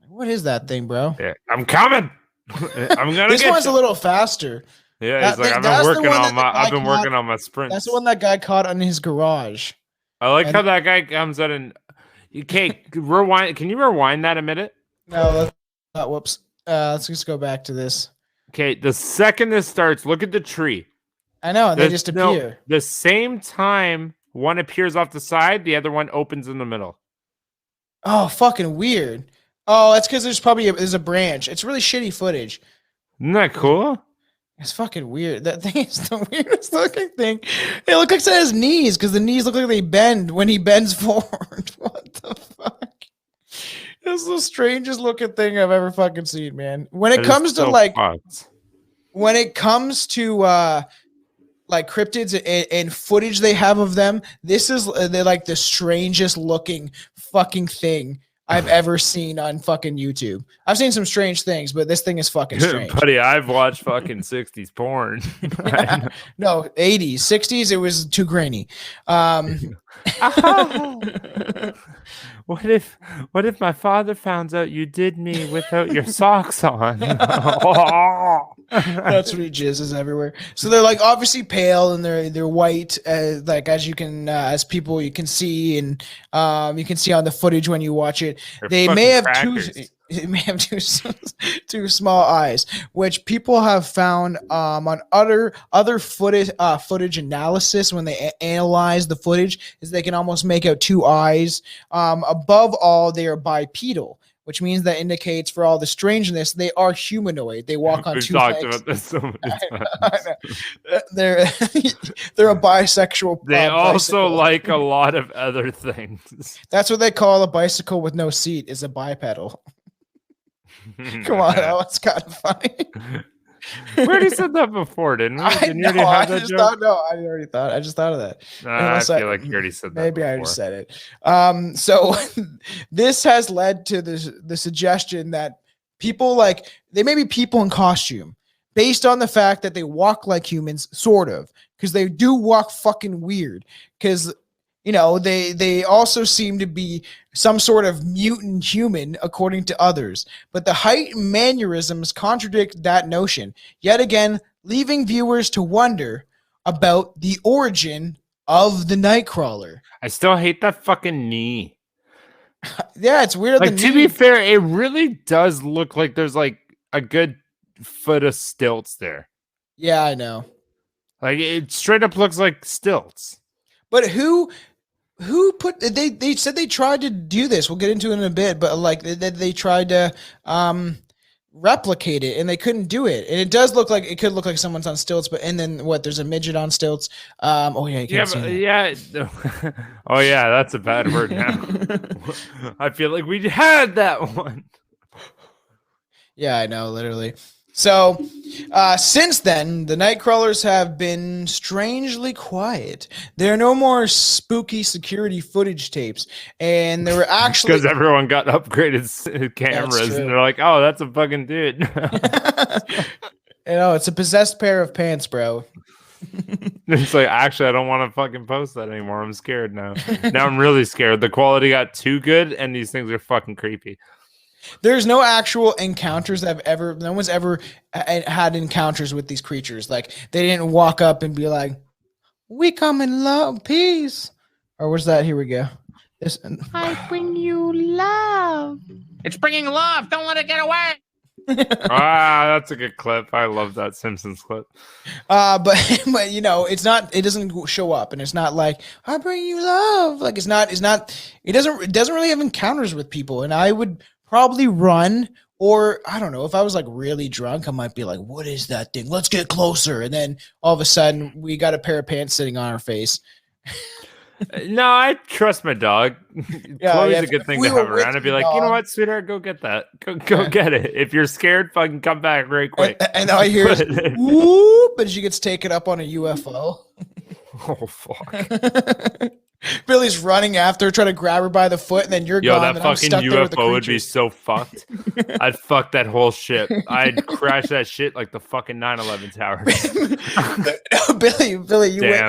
B: What is that thing, bro?
A: Yeah, I'm coming. I'm gonna.
B: This one's a little faster.
A: Yeah, he's like, I've been working on my sprints.
B: That's the one that guy caught in his garage.
A: I like how that guy comes out and. Okay, rewind. Can you rewind that a minute?
B: No, whoops. Let's just go back to this.
A: Okay, the second this starts, look at the tree.
B: I know, and they just appear.
A: The same time one appears off the side, the other one opens in the middle.
B: Oh, fucking weird. Oh, that's because there's a branch. It's really shitty footage.
A: Isn't that cool?
B: It's fucking weird. That thing is the weirdest looking thing. It looks like it has knees because the knees look like they bend when he bends forward. What the fuck? It's the strangest looking thing I've ever fucking seen, man. When it comes to like cryptids and footage they have of them, they're like the strangest looking fucking thing I've ever seen on fucking YouTube. I've seen some strange things, but this thing is fucking strange.
A: Buddy, I've watched fucking 60s porn.
B: Yeah. No, 80s. 60s, it was too grainy.
A: What if my father found out you did me without your socks on?
B: That's what he jizzes everywhere. So they're like obviously pale and they're white, like as you can you can see, and you can see on the footage when you watch it. They may have two small eyes, which people have found on other footage analysis when they analyze the footage, is they can almost make out two eyes. Above all, they are bipedal, which means that indicates for all the strangeness they are humanoid. They walk on two legs. We've talked about this so many times. They're a bisexual.
A: They also like a lot of other things.
B: That's what they call a bicycle with no seat, is a bipedal. Come on, that was kind of funny.
A: We already said that before, didn't we?
B: I just thought of that.
A: I feel like you already said that.
B: Maybe before. I just said it. So this has led to the suggestion that people they may be people in costume, based on the fact that they walk like humans, sort of, because they do walk fucking weird. Because they also seem to be some sort of mutant human, according to others. But the height and mannerisms contradict that notion, yet again, leaving viewers to wonder about the origin of the Nightcrawler.
A: I still hate that fucking knee.
B: Yeah, it's weird.
A: Like, to be fair, it really does look like there's like a good foot of stilts there.
B: Yeah, I know.
A: Like, it straight up looks like stilts.
B: But who put they said they tried to do this. We'll get into it in a bit, but like they tried to replicate it, and they couldn't do it. And it does look like it could look like someone's on stilts, but and then what? There's a midget on stilts. Oh yeah, you can't see that.
A: Yeah. Oh yeah, that's a bad word now. I feel like we had that one.
B: Yeah, I know, literally. So, since then, the Nightcrawlers have been strangely quiet. There are no more spooky security footage tapes, and there were actually
A: because everyone got upgraded cameras, and they're like, "Oh, that's a fucking dude."
B: It's a possessed pair of pants, bro.
A: It's like, actually, I don't want to fucking post that anymore. I'm scared now. Now I'm really scared. The quality got too good, and these things are fucking creepy.
B: There's no actual encounters no one's ever had encounters with these creatures. Like, they didn't walk up and be like, "We come in love, peace." Or was that? Here we go.
C: I bring you love. It's bringing love. Don't let it get away.
A: That's a good clip. I love that Simpsons clip.
B: But it's not. It doesn't show up, and it's not like, "I bring you love." Like, it doesn't really have encounters with people, and I would probably run, or I don't know, if I was like really drunk, I might be like, "What is that thing? Let's get closer." And then all of a sudden we got a pair of pants sitting on our face.
A: No, I trust my dog. Chloe's a good thing to have around. I'd be like, "You know what, sweetheart, go get that. Go get it. If you're scared, fucking come back very quick."
B: And all I hear is whoop, and she gets taken up on a UFO.
A: Oh fuck.
B: Billy's running after her, trying to grab her by the foot, and then you're gone.
A: That fucking UFO would be so fucked. I'd fuck that whole ship. I'd crash that shit like the fucking 9/11 tower.
B: Billy, you wake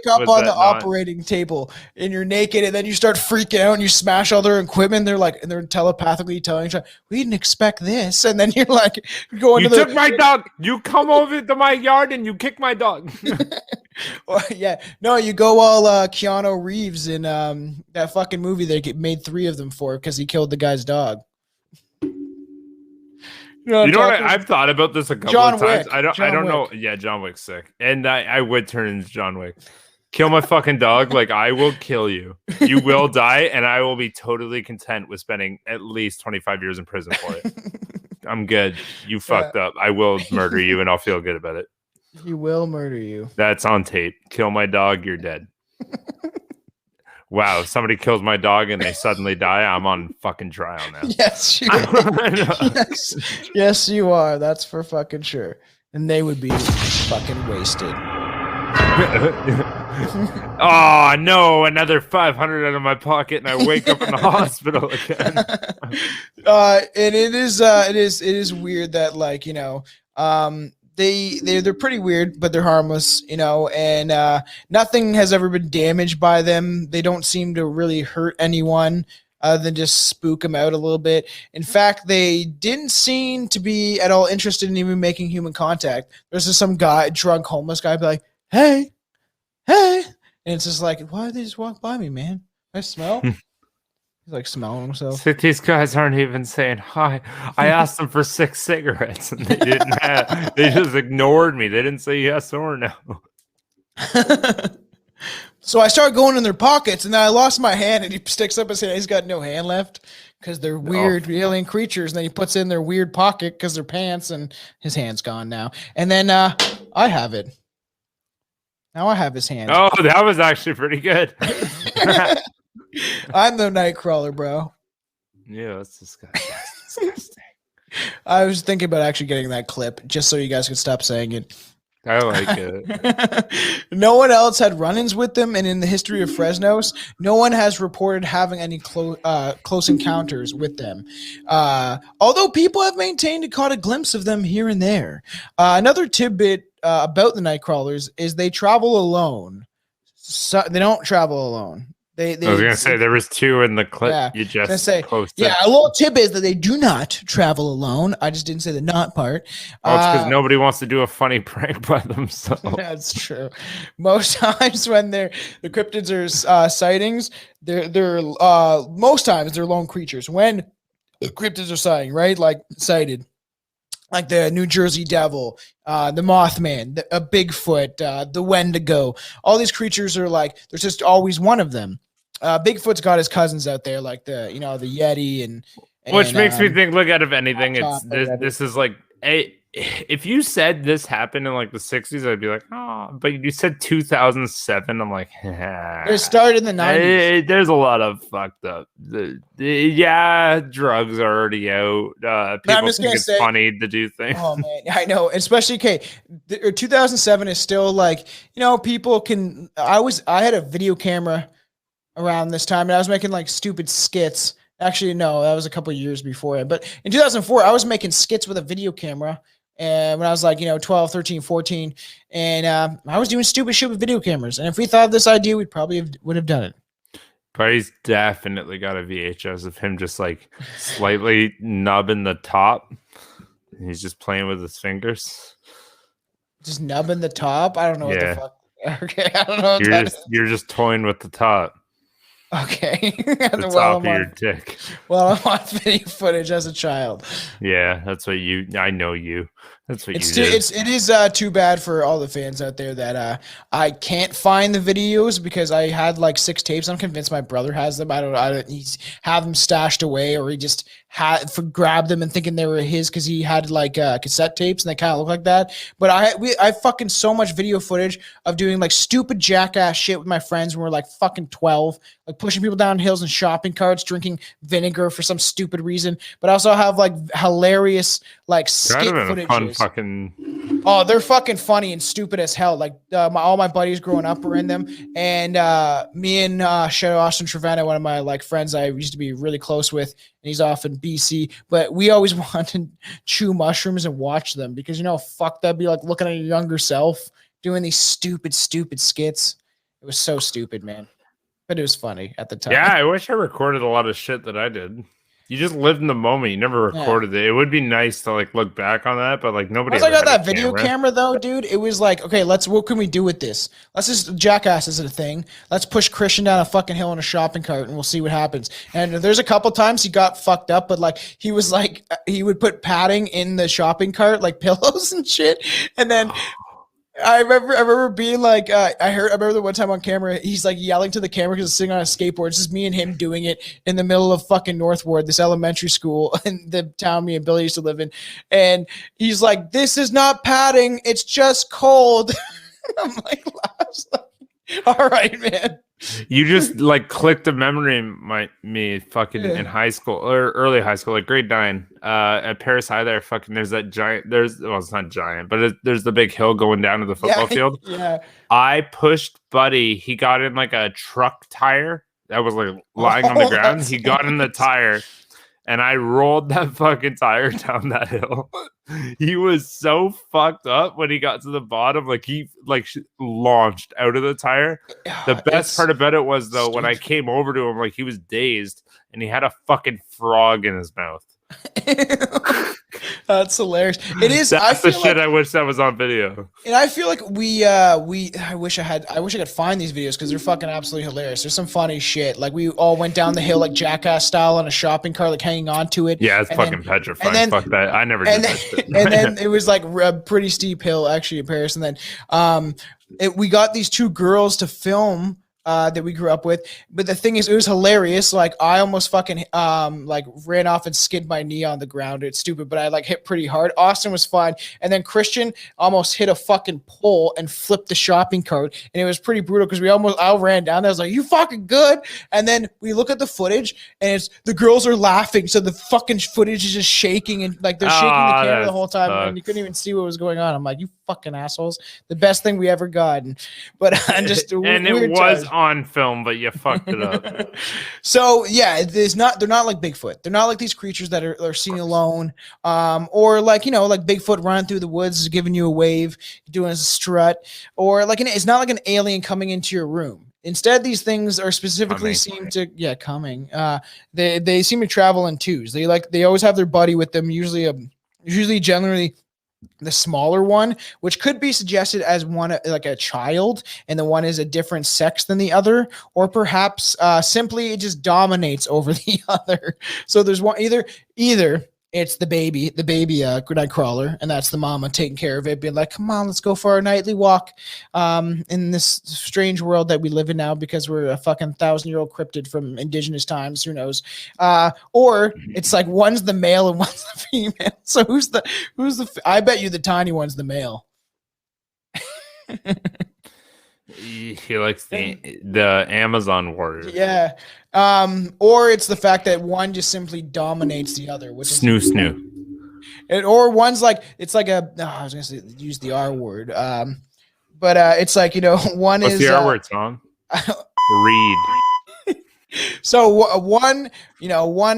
B: up on the operating table, and you're naked, and then you start freaking out, and you smash all their equipment. They're telepathically telling each other, "We didn't expect this," and then you're like, "You
A: took my dog. You come over to my yard, and you kick my dog."
B: You go all Keanu Reeves in that fucking movie they made 3 of them for because he killed the guy's dog.
A: You know what? I've thought about this a couple of times. I don't know. Yeah, John Wick's sick, and I would turn into John Wick. Kill my fucking dog. Like, I will kill you. You will die, and I will be totally content with spending at least 25 years in prison for it. I'm good. You fucked up. I will murder you, and I'll feel good about it.
B: He will murder you.
A: That's on tape. Kill my dog, you're dead. Wow, if somebody kills my dog and they suddenly die, I'm on fucking trial now.
B: Yes, you are. Yes, you are. That's for fucking sure. And they would be fucking wasted.
A: Oh no, another 500 out of my pocket, and I wake up in the hospital again.
B: And it is weird that, like, they're pretty weird, but they're harmless, and nothing has ever been damaged by them. They don't seem to really hurt anyone other than just spook them out a little bit. In fact, they didn't seem to be at all interested in even making human contact. There's just some guy, drunk homeless guy, be like, hey, and it's just like, why did they just walk by me, man? I smell. He's like smelling himself.
A: These guys aren't even saying hi. I asked them for 6 cigarettes, and they didn't have. They just ignored me. They didn't say yes or no.
B: So I started going in their pockets, and then I lost my hand, and he sticks up his hand. He's got no hand left because they're weird alien creatures. And then he puts it in their weird pocket because they're pants, and his hand's gone now. And then I have it. Now I have his hand.
A: Oh, that was actually pretty good.
B: I'm the Nightcrawler, bro.
A: Yeah, that's disgusting.
B: I was thinking about actually getting that clip just so you guys could stop saying it.
A: I like it.
B: No one else had run-ins with them, and in the history of Fresno's, no one has reported having any close encounters with them. Although people have maintained and caught a glimpse of them here and there. Another tidbit about the Nightcrawlers is they travel alone. So they don't travel alone. I was
A: gonna say there was 2 in the clip you just posted.
B: Yeah, a little tip is that they do not travel alone. I just didn't say the not part.
A: Oh, it's because nobody wants to do a funny prank by themselves.
B: That's true. Most times when the cryptids are sightings, they're most times they're lone creatures. When the cryptids are sighted, like the New Jersey Devil, the Mothman, a Bigfoot, the Wendigo. All these creatures are like, there's just always one of them. Bigfoot's got his cousins out there, like the Yeti and
A: Which makes me think, look, out of anything, it's
B: laptop or whatever.
A: this is like if you said this happened in like the 60s, I'd be like, oh, but you said 2007. I'm like,
B: it started in the 90s.
A: There's a lot of fucked up. Yeah, drugs are already out. People think it's funny to do things.
B: Oh man, I know. Especially 2007 is still like, people can. I had a video camera around this time, and I was making like stupid skits. Actually, no, that was a couple of years before it. But in 2004, I was making skits with a video camera. And when I was like, 12, 13, 14. And I was doing stupid shit with video cameras. And if we thought of this idea, we probably would have done it.
A: But he's definitely got a VHS of him just like slightly nubbing the top. He's just playing with his fingers.
B: Just nubbing the top? I don't know what the fuck. Okay, I don't know what
A: you're just toying with the top.
B: Okay.
A: The top of your dick.
B: Well, I'm on video footage as a child.
A: Yeah, that's what I know you. That's what you did.
B: It is too bad for all the fans out there that I can't find the videos because I had like 6 tapes. I'm convinced my brother has them. I don't he's have them stashed away, or he just grabbed them and thinking they were his because he had like cassette tapes and they kind of look like that. But I fucking so much video footage of doing like stupid jackass shit with my friends when we're like fucking 12, like pushing people down hills in shopping carts, drinking vinegar for some stupid reason. But I also have like hilarious like skit footage. Oh, they're fucking funny and stupid as hell. Like all my buddies growing up were in them, and me and Shadow Austin Trevana, one of my like friends I used to be really close with, and he's off in BC. But we always wanted to chew mushrooms and watch them because fuck, that'd be like looking at your younger self doing these stupid skits. It was so stupid, man. But it was funny at the time.
A: Yeah, I wish I recorded a lot of shit that I did. You just lived in the moment. You never recorded it. It would be nice to like look back on that, but like nobody.
B: Once I got that video camera though, dude, it was like, okay, what can we do with this? Let's just jackass is a thing. Let's push Christian down a fucking hill in a shopping cart and we'll see what happens. And there's a couple times he got fucked up, but like he was like he would put padding in the shopping cart, like pillows and shit, and then. I remember being like, I remember the one time on camera, he's like yelling to the camera because he's sitting on a skateboard. It's just me and him doing it in the middle of fucking North Ward, this elementary school in the town me and Billy used to live in. And he's like, this is not padding. It's just cold. I'm like, all right, man.
A: You just like clicked a memory in me fucking in high school or early high school, like grade 9 at Paris High there. Fucking there's that giant, well, it's not giant, but there's the big hill going down to the football field.
B: Yeah.
A: I pushed Buddy. He got in like a truck tire that was like lying on the ground. He got in the tire and I rolled that fucking tire down that hill. He was so fucked up when he got to the bottom. Like he launched out of the tire. The best part about it was though, when I came over to him, like he was dazed and he had a fucking frog in his mouth.
B: That's hilarious. It is.
A: That's the shit I wish that was on video.
B: And I feel like I wish I could find these videos because they're fucking absolutely hilarious. There's some funny shit. Like we all went down the hill like jackass style on a shopping cart, like hanging on to it.
A: Yeah, it's fucking petrifying. Fuck that. I never did that shit.
B: And then it was like a pretty steep hill actually in Paris. And then we got these 2 girls to film that we grew up with, but the thing is, it was hilarious. Like I almost fucking like ran off and skidded my knee on the ground. It's stupid, but I like hit pretty hard. Austin was fine, and then Christian almost hit a fucking pole and flipped the shopping cart, and it was pretty brutal because I ran down there. I was like, "You fucking good?" And then we look at the footage, and it's the girls are laughing, so the fucking footage is just shaking, and like they're shaking the camera the whole time, and you couldn't even see what was going on. I'm like, "You fucking assholes!" The best thing we ever got, but I'm just
A: and it was on film, but you fucked it up.
B: So yeah, they're not like Bigfoot. They're not like these creatures that are seen alone, or like like Bigfoot running through the woods giving you a wave, doing a strut, or like it's not like an alien coming into your room. Instead, these things are specifically coming. They seem to travel in twos. They always have their buddy with them. Usually generally the smaller one, which could be suggested as one like a child, and the one is a different sex than the other, or perhaps simply it just dominates over the other. So there's one either It's the baby Nightcrawler, and that's the mama taking care of it, being like, "Come on, let's go for our nightly walk." In this strange world that we live in now, because we're a fucking 1,000-year-old cryptid from indigenous times. Who knows? Or it's like one's the male and one's the female. So who's the? I bet you the tiny one's the male.
A: He likes the Amazon warrior.
B: Yeah. Or it's the fact that one just simply dominates the other, which
A: snoo.
B: Or one's like, it's like I was gonna say use the R word. But it's like, one
A: What's
B: is
A: the R word, Tom? Read.
B: So one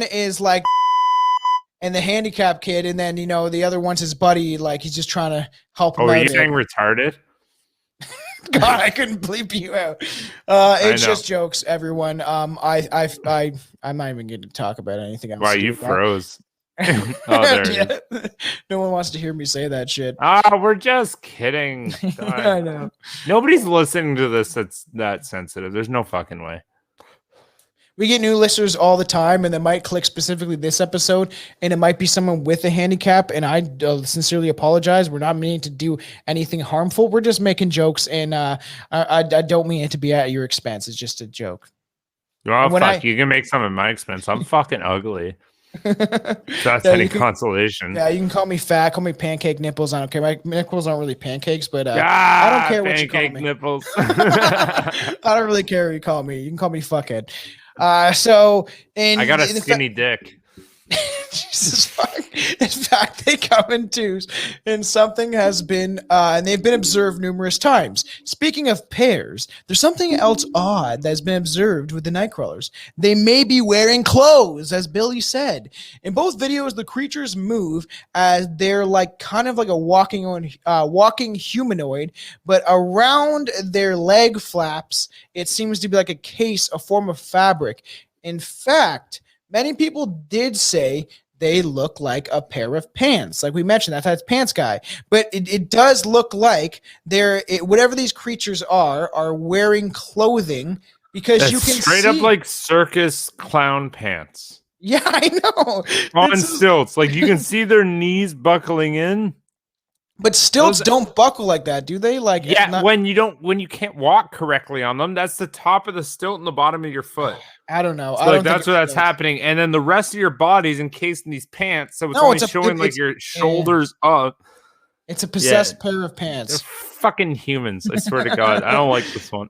B: is like, and the handicap kid, and then the other one's his buddy, like he's just trying to help him out.
A: Are you saying retarded?
B: God, I couldn't bleep you out. It's just jokes, everyone. I'm not even going to talk about anything else.
A: Wow, you froze. There it is.
B: No one wants to hear me say that shit.
A: We're just kidding.
B: I know.
A: Nobody's listening to this that's that sensitive. There's no fucking way.
B: We get new listeners all the time, and they might click specifically this episode, and it might be someone with a handicap, and I sincerely apologize. We're not meaning to do anything harmful. We're just making jokes, and I don't mean it to be at your expense. It's just a joke.
A: Oh, fuck, you can make some at my expense. I'm fucking ugly. So that's any consolation.
B: Yeah, you can call me fat, call me pancake nipples. I don't care. My nipples aren't really pancakes, but I don't care what you call me.
A: Pancake nipples.
B: I don't really care what you call me. You can call me fuckhead. I
A: got a skinny dick.
B: Jesus fuck. In fact, they come in twos, and something has been, and they've been observed numerous times. Speaking of pairs, there's something else odd that's been observed with the Nightcrawlers. They may be wearing clothes, as Billy said. In both videos, the creatures move as they're like kind of like a walking humanoid, but around their leg flaps, it seems to be like a case, a form of fabric. In fact, many people did say they look like a pair of pants. Like we mentioned, that's Pants Guy. But it does look like whatever these creatures are wearing clothing, because
A: that's
B: you can
A: straight up like circus clown pants.
B: Yeah, I know.
A: On stilts. Like you can see their knees buckling in.
B: But stilts don't buckle like that, do they? Like
A: when you can't walk correctly on them, that's the top of the stilt and the bottom of your foot.
B: I don't know.
A: So that's where that's happening, and then the rest of your body's encased in these pants, so it's only showing like your shoulders up.
B: It's a possessed pair of pants.
A: They're fucking humans. I swear to God, I don't like this one.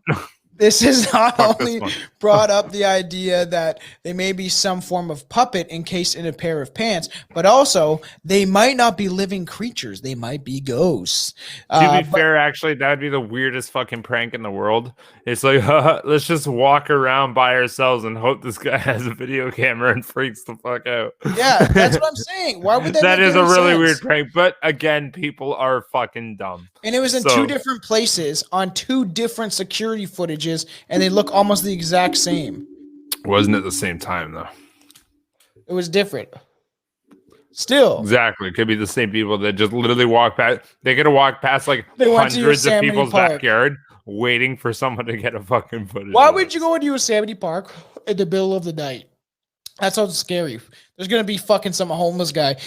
B: This has not only brought up the idea that they may be some form of puppet encased in a pair of pants, but also they might not be living creatures. They might be ghosts.
A: To be fair, actually, that'd be the weirdest fucking prank in the world. It's like, let's just walk around by ourselves and hope this guy has a video camera and freaks the fuck out.
B: Yeah, that's what I'm saying. Why would that?
A: That is a really weird prank. But again, people are fucking dumb.
B: And it was in two different places on two different security footages, and they look almost the exact same.
A: Wasn't at the same time, though.
B: It was different. Still.
A: Exactly. It could be the same people that just literally walk past. They could have walked past like hundreds of people's backyard waiting for someone to get a fucking footage.
B: Why would you go into Yosemite Park in the middle of the night? That sounds scary. There's going to be fucking some homeless guy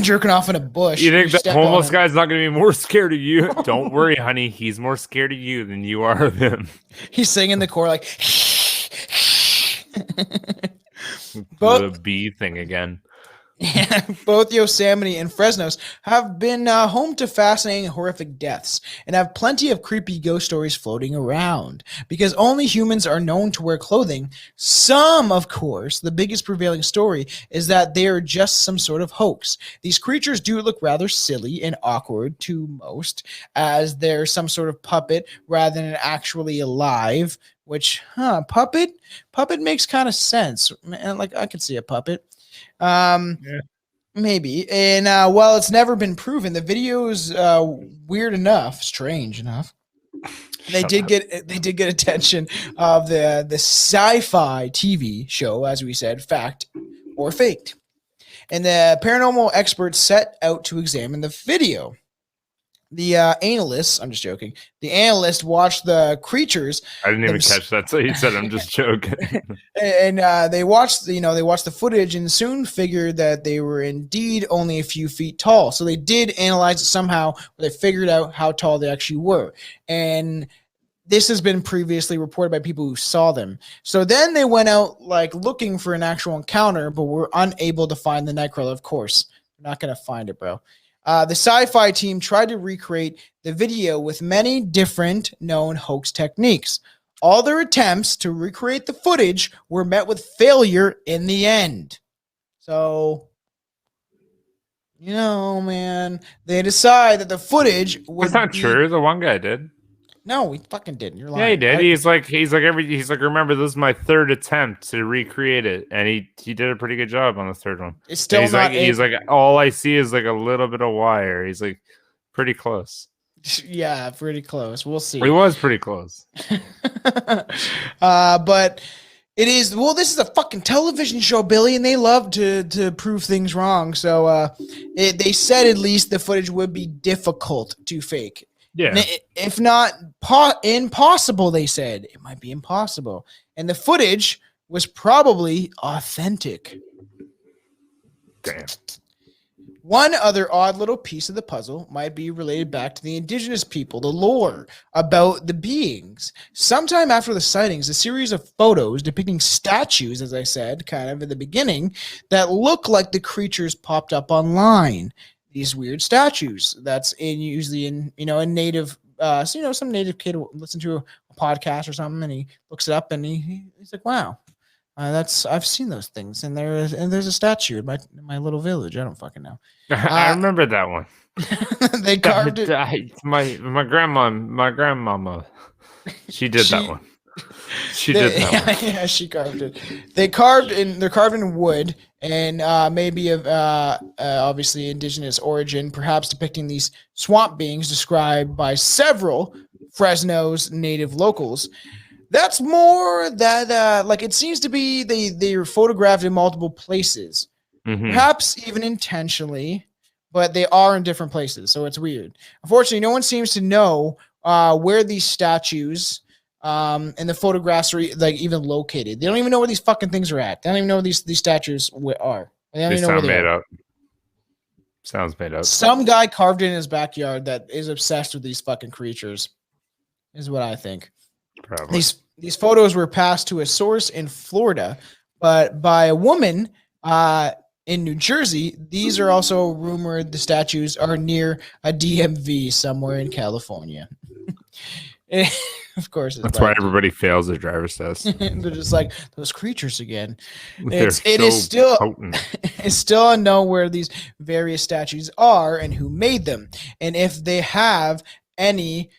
B: jerking off in a bush.
A: You think that homeless guy's not going to be more scared of you? Don't worry, honey. He's more scared of you than you are of him.
B: He's singing the chorus like...
A: The bee thing again.
B: Yeah, both Yosemite and Fresno's have been home to fascinating and horrific deaths, and have plenty of creepy ghost stories floating around. Because only humans are known to wear clothing, of course, the biggest prevailing story is that they are just some sort of hoax. These creatures do look rather silly and awkward to most, as they're some sort of puppet rather than actually alive. Which, puppet? Puppet makes kind of sense. Man, like, I could see a puppet. Maybe. And while it's never been proven, the video is weird enough, strange enough. They did get attention of the sci-fi TV show, as we said, Fact or Faked. And the paranormal experts set out to examine the video. the analysts, I'm just joking. The analysts watched the creatures.
A: I didn't even catch that. So you said I'm just joking.
B: And they watched the footage and soon figured that they were indeed only a few feet tall. So they did analyze it somehow. Where they figured out how tall they actually were. And this has been previously reported by people who saw them. So then they went out like looking for an actual encounter, but were unable to find the Nightcrawler. Of course, they're not going to find it, bro. The sci-fi team tried to recreate the video with many different known hoax techniques. All their attempts to recreate the footage were met with failure in the end. So, man, they decide that the footage was
A: That's not true. The one guy did.
B: No, he fucking didn't. You're lying.
A: Yeah, he did. He's like, remember, this is my third attempt to recreate it, and he did a pretty good job on the third one.
B: It's still not.
A: He's like, all I see is like a little bit of wire. He's like, pretty close.
B: Yeah, pretty close. We'll see.
A: He was pretty close.
B: But it is. Well, this is a fucking television show, Billy, and they love to prove things wrong. So they said at least the footage would be difficult to fake.
A: Yeah.
B: If not impossible, they said. It might be impossible. And the footage was probably authentic.
A: Damn.
B: One other odd little piece of the puzzle might be related back to the indigenous people, the lore about the beings. Sometime after the sightings, a series of photos depicting statues, as I said, kind of in the beginning, that look like the creatures popped up online. These weird statues that's usually in native some native kid will listen to a podcast or something and he looks it up and he's like, wow, I've seen those things and there's a statue in my little village. I don't fucking know.
A: I remember that one.
B: They carved it.
A: My grandmama, she did that one. She did that one.
B: Yeah, she carved it. They're carved in wood and maybe of obviously indigenous origin, perhaps depicting these swamp beings described by several Fresno's native locals. That's more that like it seems to be they were photographed in multiple places, perhaps even intentionally, but they are in different places, so it's weird. Unfortunately, no one seems to know where these statues and the photographs are like even located. They don't even know where these fucking things are at. They don't even know where these statues are. They don't even know where they are.
A: Up. Sounds made up.
B: Some guy carved it in his backyard that is obsessed with these fucking creatures, is what I think.
A: Probably.
B: These photos were passed to a source in Florida, but by a woman in New Jersey. These are also rumored the statues are near a DMV somewhere in California. Of course,
A: that's why everybody fails their driver's test.
B: They're just like those creatures again.
A: It's
B: still unknown where these various statues are and who made them, and if they have any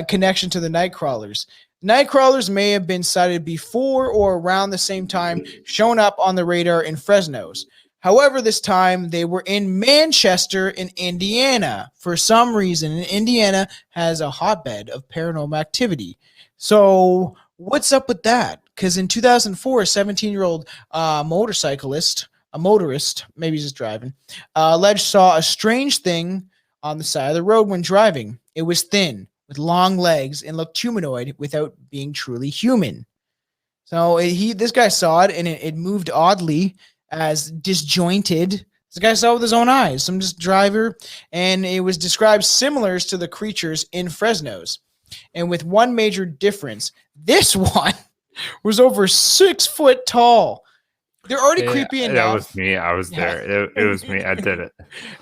B: connection to the Nightcrawlers. Nightcrawlers may have been sighted before or around the same time, shown up on the radar in Fresno's. However, this time they were in Manchester in Indiana. For some reason, Indiana has a hotbed of paranormal activity. So what's up with that? Because in 2004, a 17-year-old motorist, maybe he's just driving, alleged saw a strange thing on the side of the road when driving. It was thin, with long legs, and looked humanoid without being truly human. So this guy saw it, and it moved oddly, as disjointed. This guy saw it with his own eyes, some just driver, and it was described similar to the creatures in Fresno's. And with one major difference, this one was over 6 foot tall. They're already creepy enough.
A: That was me. I was there. It was me. I did it.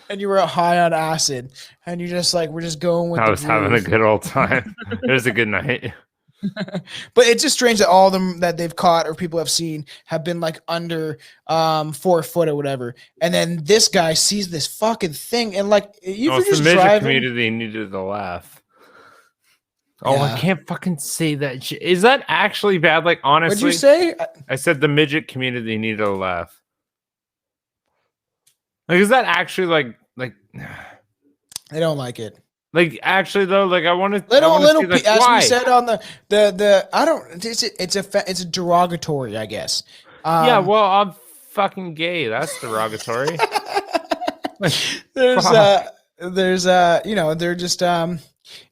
B: And you were high on acid, and you're just like, we're just going with.
A: I was having a good old time. It was a good night.
B: But it's just strange that all of them that they've caught or people have seen have been like under 4 foot or whatever, and then this guy sees this fucking thing and like you're just
A: the
B: driving.
A: Community needed to laugh. Oh, yeah. I can't fucking say that shit. Is that actually bad? Like, honestly,
B: what'd you say?
A: I said the midget community needed to laugh. Like, is that actually like?
B: They don't like it.
A: Like, actually though, like I want to.
B: Little.
A: Like,
B: as
A: why?
B: we said on the I don't. It's a derogatory, I guess.
A: Yeah, well, I'm fucking gay. That's derogatory.
B: There's there's they're just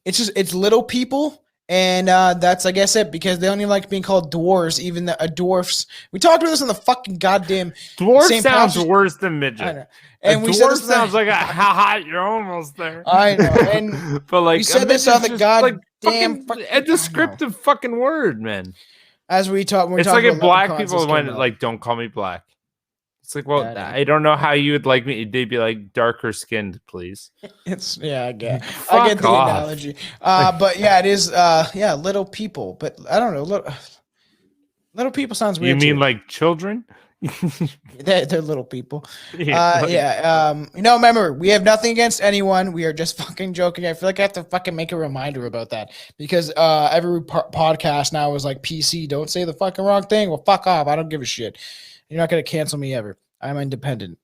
B: it's little people. And that's, I guess, it, because they don't even like being called dwarves. Even the dwarfs. We talked about this on the fucking goddamn.
A: Dwarf sounds worse than midget.
B: I know. And
A: we said this sounds like a ha, you're almost there.
B: I know. And
A: but like,
B: we said this on the goddamn
A: a descriptive fucking word, man.
B: As we talk,
A: it's like if black people went like, "Don't call me black." It's like, well, I don't know how you would like me. They'd be like darker skinned, please.
B: I get the analogy. But yeah, it is. Little people. But I don't know. Little people sounds weird.
A: You mean like children?
B: They're little people. Remember, we have nothing against anyone. We are just fucking joking. I feel like I have to fucking make a reminder about that because every podcast now is like PC. Don't say the fucking wrong thing. Well, fuck off. I don't give a shit. You're not going to cancel me ever. I'm independent.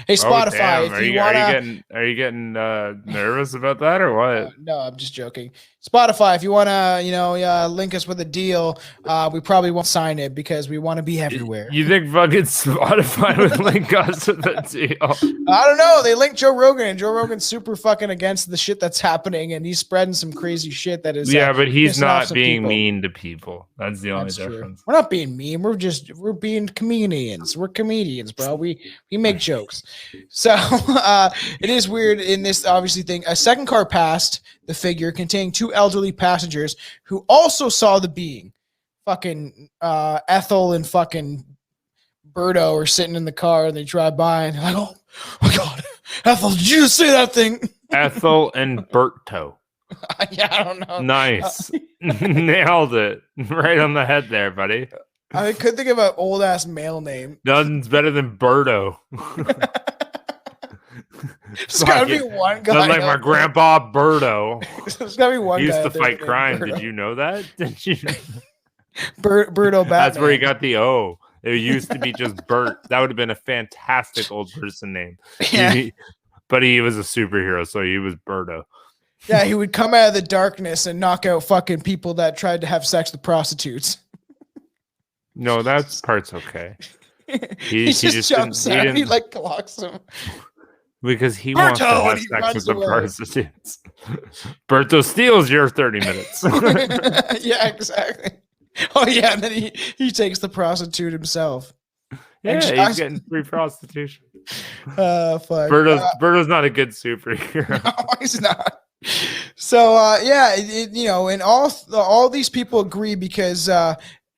B: Hey, Spotify, if you want to...
A: Are you getting nervous about that or what?
B: No, I'm just joking. Spotify, if you want to, link us with a deal, we probably won't sign it because we want to be everywhere.
A: You think fucking Spotify would link us with a deal?
B: I don't know. They linked Joe Rogan, and Joe Rogan's super fucking against the shit that's happening, and he's spreading some crazy shit that is...
A: Yeah, but he's not being mean to people. That's the only difference.
B: We're not being mean. We're being comedians. We're comedians, bro. We make jokes. So it is weird in this obviously thing. A second car passed the figure containing 2 elderly passengers who also saw the being. Fucking Ethel and fucking Berto are sitting in the car and they drive by and they're like, oh my God, Ethel, did you just say that thing?
A: Ethel and Berto.
B: Yeah, I don't know.
A: Nice. Nailed it. Right on the head there, buddy.
B: I could think of an old ass male name.
A: Nothing's better than Berto.
B: There's gotta be one guy.
A: That's like my grandpa Berto.
B: There's gotta be one
A: guy. He
B: guy
A: used to fight crime. Did you know that? Did you?
B: Berto Batman.
A: That's where he got the O. It used to be just Bert. That would have been a fantastic old person name.
B: Yeah.
A: But he was a superhero, so he was Berto.
B: Yeah, he would come out of the darkness and knock out fucking people that tried to have sex with prostitutes.
A: No, that part's okay.
B: He just jumps out. He like clocks him.
A: Because he wants to have sex with the prostitutes. Berto steals your 30 minutes.
B: Yeah, exactly. Oh, yeah, and then he takes the prostitute himself.
A: Yeah, he's getting free prostitution.
B: Fuck.
A: Berto's not a good superhero.
B: No, he's not. So, and all these people agree because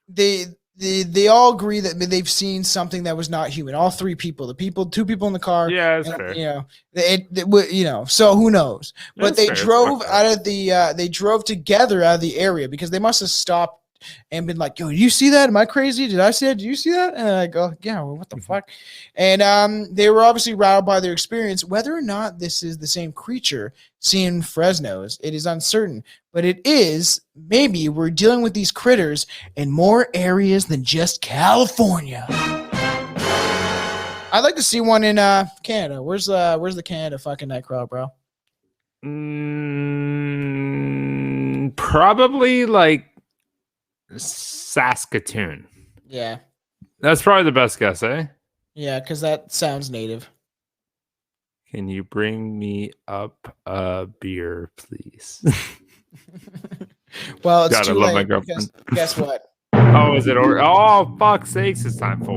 B: they all agree that they've seen something that was not human. All 3 people, 2 people in the car.
A: Yeah, that's fair.
B: So who knows? But
A: That's
B: they
A: fair.
B: drove out of they drove together out of the area because they must have stopped and been like, yo, did you see that? Am I crazy? Did I see that? Did you see that? And I go, yeah, well, what the fuck? And they were obviously riled by their experience. Whether or not this is the same creature seen in Fresno's, it is uncertain. But it is, maybe we're dealing with these critters in more areas than just California. I'd like to see one in Canada. Where's the Canada fucking Nightcrawler, bro?
A: Probably like Saskatoon.
B: Yeah.
A: That's probably the best guess, eh?
B: Yeah, because that sounds native.
A: Can you bring me up a beer, please?
B: Well, it's
A: God,
B: too
A: I love
B: late
A: my girlfriend.
B: Guess what?
A: Oh, is it over? Oh, fuck sakes, it's time for...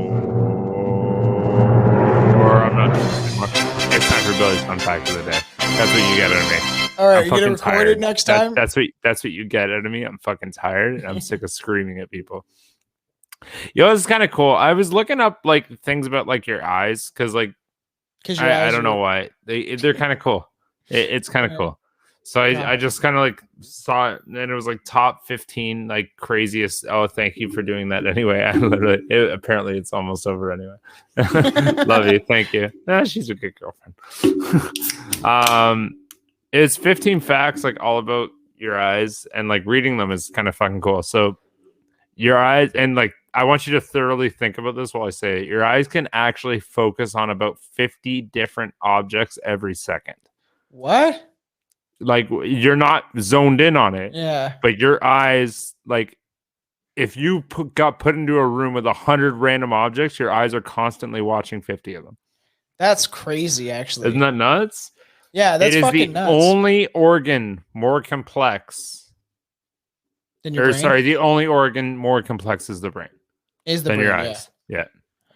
A: Or I'm not doing it anymore. It's time for Billy's fun fact of the day. That's what you get out of me.
B: All right, you're gonna record it next time?
A: That's what you get out of me. I'm fucking tired and I'm sick of screaming at people. Yo, it's kind of cool. I was looking up like things about like your eyes because like I don't know why they're kind of cool. It's kind of cool. So I just kind of like saw it and it was like top 15 like craziest. Oh, thank you for doing that. Anyway, I literally apparently it's almost over anyway. Love you, thank you. She's a good girlfriend. It's 15 facts like all about your eyes and like reading them is kind of fucking cool. So your eyes and like I want you to thoroughly think about this while I say it. Your eyes can actually focus on about 50 different objects every second.
B: What?
A: Like you're not zoned in on it.
B: Yeah.
A: But your eyes, like if you got put into a room with 100 random objects, your eyes are constantly watching 50 of them.
B: That's crazy, actually.
A: Isn't that nuts?
B: Yeah, that's
A: it is
B: fucking
A: the
B: nuts.
A: only organ more complex.
B: Than your brain?
A: Sorry, the only organ more complex is the brain.
B: Is the
A: than
B: brain,
A: your eyes. Yeah.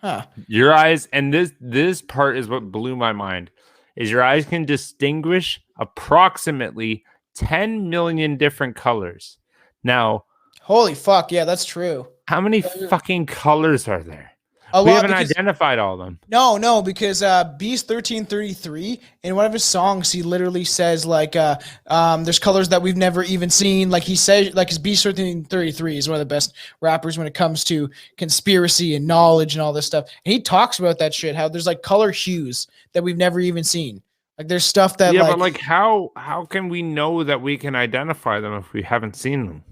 B: Huh.
A: Your eyes, and this part is what blew my mind, is your eyes can distinguish approximately 10 million different colors. Now,
B: holy fuck, yeah, that's true.
A: how many fucking colors are there?
B: We
A: haven't identified all of them.
B: No, because B's 1333 in one of his songs, he literally says like, there's colors that we've never even seen. Like he says, like his B's 1333 is one of the best rappers when it comes to conspiracy and knowledge and all this stuff. And he talks about that shit, how there's like color hues that we've never even seen. Like there's stuff that
A: but like how can we know that we can identify them if we haven't seen them?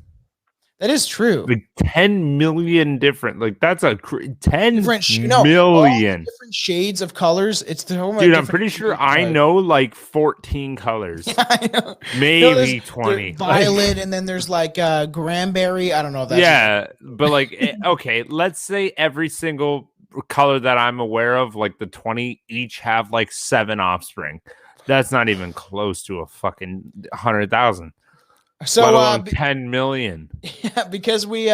B: That is true.
A: Like 10 million different, like that's a 10
B: different
A: million
B: different shades of colors. It's the
A: dude. I'm pretty sure I know like 14 colors. Yeah, I know. Maybe 20.
B: Violet, and then there's like cranberry. I don't know if that's
A: but like okay, let's say every single color that I'm aware of, like the 20 each have like 7 offspring. That's not even close to a fucking 100,000.
B: So
A: let alone 10 million.
B: Yeah, because we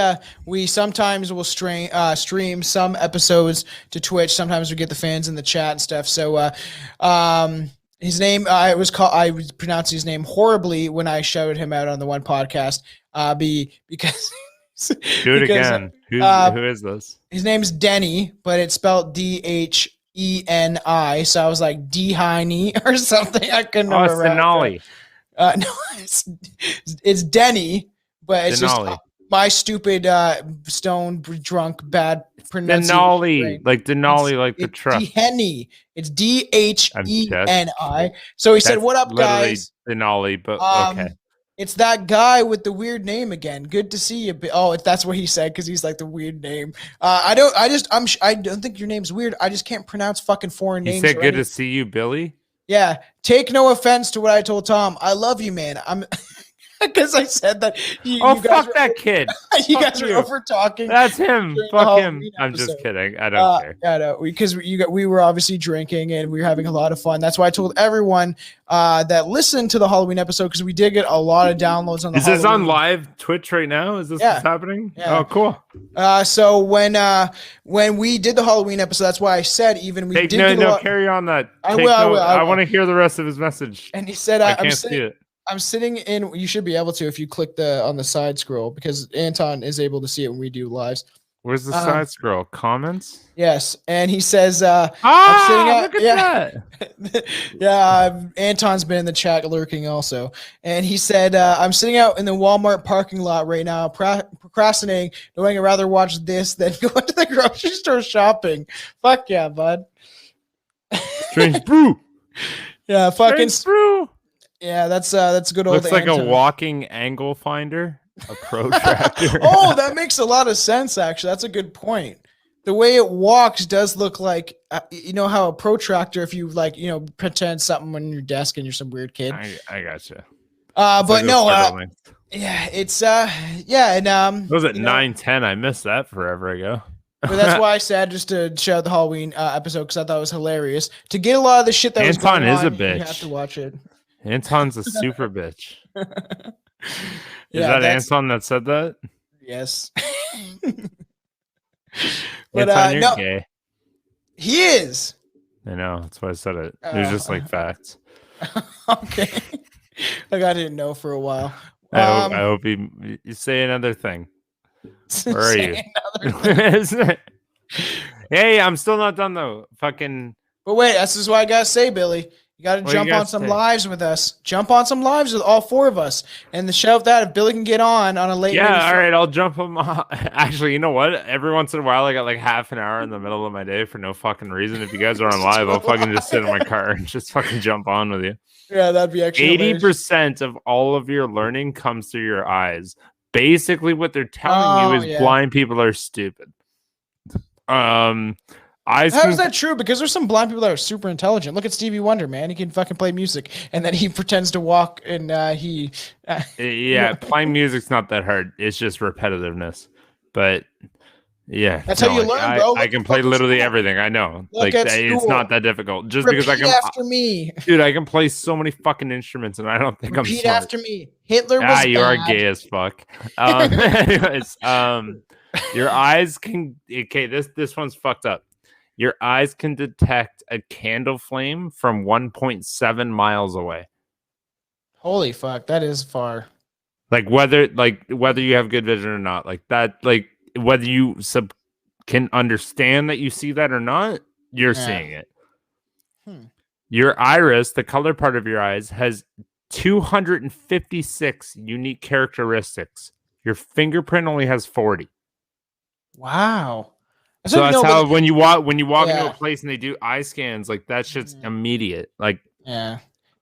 B: sometimes will stream some episodes to Twitch. Sometimes we get the fans in the chat and stuff. So his name I was pronouncing his name horribly when I shouted him out on the one podcast. Because
A: do it again. Who is this?
B: His name's Denny, but it's spelled Dheni. So I was like Dhini or something. I couldn't remember.
A: Denali.
B: No, it's Denny, but it's
A: Denali.
B: just my stupid stone drunk bad pronunciation.
A: Denali, like Denali, like the truck.
B: Dheni. It's Dheni. So he said, "What up, guys?"
A: Denali, but okay.
B: It's that guy with the weird name again. Good to see you. That's what he said because he's like the weird name. I don't think your name's weird. I just can't pronounce fucking foreign names.
A: He said, "Good to see you, Billy."
B: Yeah, take no offense to what I told Tom. I love you, man. I'm because I said that. You
A: fuck that kid.
B: You guys are over talking.
A: That's him. Fuck him. I'm just kidding. I don't care.
B: Yeah, no, because we were obviously drinking and we were having a lot of fun. That's why I told everyone that listened to the Halloween episode because we did get a lot of downloads on the. Is
A: this on live Twitch right now? Is this what's happening?
B: Yeah.
A: Oh, cool.
B: So when we did the Halloween episode, that's why I said
A: carry on that.
B: I will.
A: I want to hear the rest of his message.
B: And he said,
A: I can't see it.
B: I'm sitting in. You should be able to if you click on the side scroll because Anton is able to see it when we do lives.
A: Where's the side scroll? Comments?
B: Yes, and he says,
A: I'm sitting out. Look at
B: that. Yeah, Anton's been in the chat lurking also, and he said, I'm sitting out in the Walmart parking lot right now, procrastinating, knowing I'd rather watch this than go to the grocery store shopping. Fuck yeah, bud.
A: Strange brew.
B: Yeah, fucking
A: brew.
B: Yeah, that's good old.
A: Looks like Anton. A walking angle finder, a protractor.
B: Oh, that makes a lot of sense. Actually, that's a good point. The way it walks does look like you know how a protractor. If you pretend something on your desk and you're some weird kid.
A: I gotcha.
B: But no. Yeah, it's and
A: was it 9:10? I missed that forever ago.
B: But that's why I said just to show the Halloween episode because I thought it was hilarious to get a lot of the shit that
A: Anton
B: was going
A: is
B: on,
A: a bitch.
B: You have to watch it.
A: Anton's a super bitch. Is that Anton that said that?
B: Yes.
A: But Anton, you're gay.
B: He is.
A: I know. That's why I said it. It was just like facts.
B: Okay. Like I didn't know for a while.
A: I hope you say another thing. Where are you? Hey, I'm still not done though. Fucking.
B: But wait, this is what I gotta say, Billy. You got to jump on some lives with us. Jump on some lives with all 4 of us. And the show of that, if Billy can get on a late
A: all right, I'll jump him on. Actually, you know what? Every once in a while, I got like half an hour in the middle of my day for no fucking reason. If you guys are on live, I'll fucking just sit in my car and just fucking jump on with you.
B: Yeah, that'd be actually
A: 80% of all of your learning comes through your eyes. Basically, what they're telling you is blind people are stupid.
B: How is that true? Because there's some blind people that are super intelligent. Look at Stevie Wonder, man. He can fucking play music, and then he pretends to walk, and
A: playing music's not that hard. It's just repetitiveness. But Yeah,
B: That's how you learn, bro.
A: I can play literally everything. I know. It's not that difficult. Just because I can.
B: After me,
A: dude. I can play so many fucking instruments, and I don't think I'm smart.
B: Repeat after me. Hitler was
A: you are gay as fuck. Anyways, your eyes can. Okay, this one's fucked up. Your eyes can detect a candle flame from 1.7 miles away.
B: Holy fuck, that is far.
A: Like whether you have good vision or not, like that, like whether you can understand that you see that or not, you're seeing it. Your iris, the color part of your eyes, has 256 unique characteristics. Your fingerprint only has 40.
B: Wow.
A: So that's how when you walk into a place and they do eye scans, like that shit's immediate. Like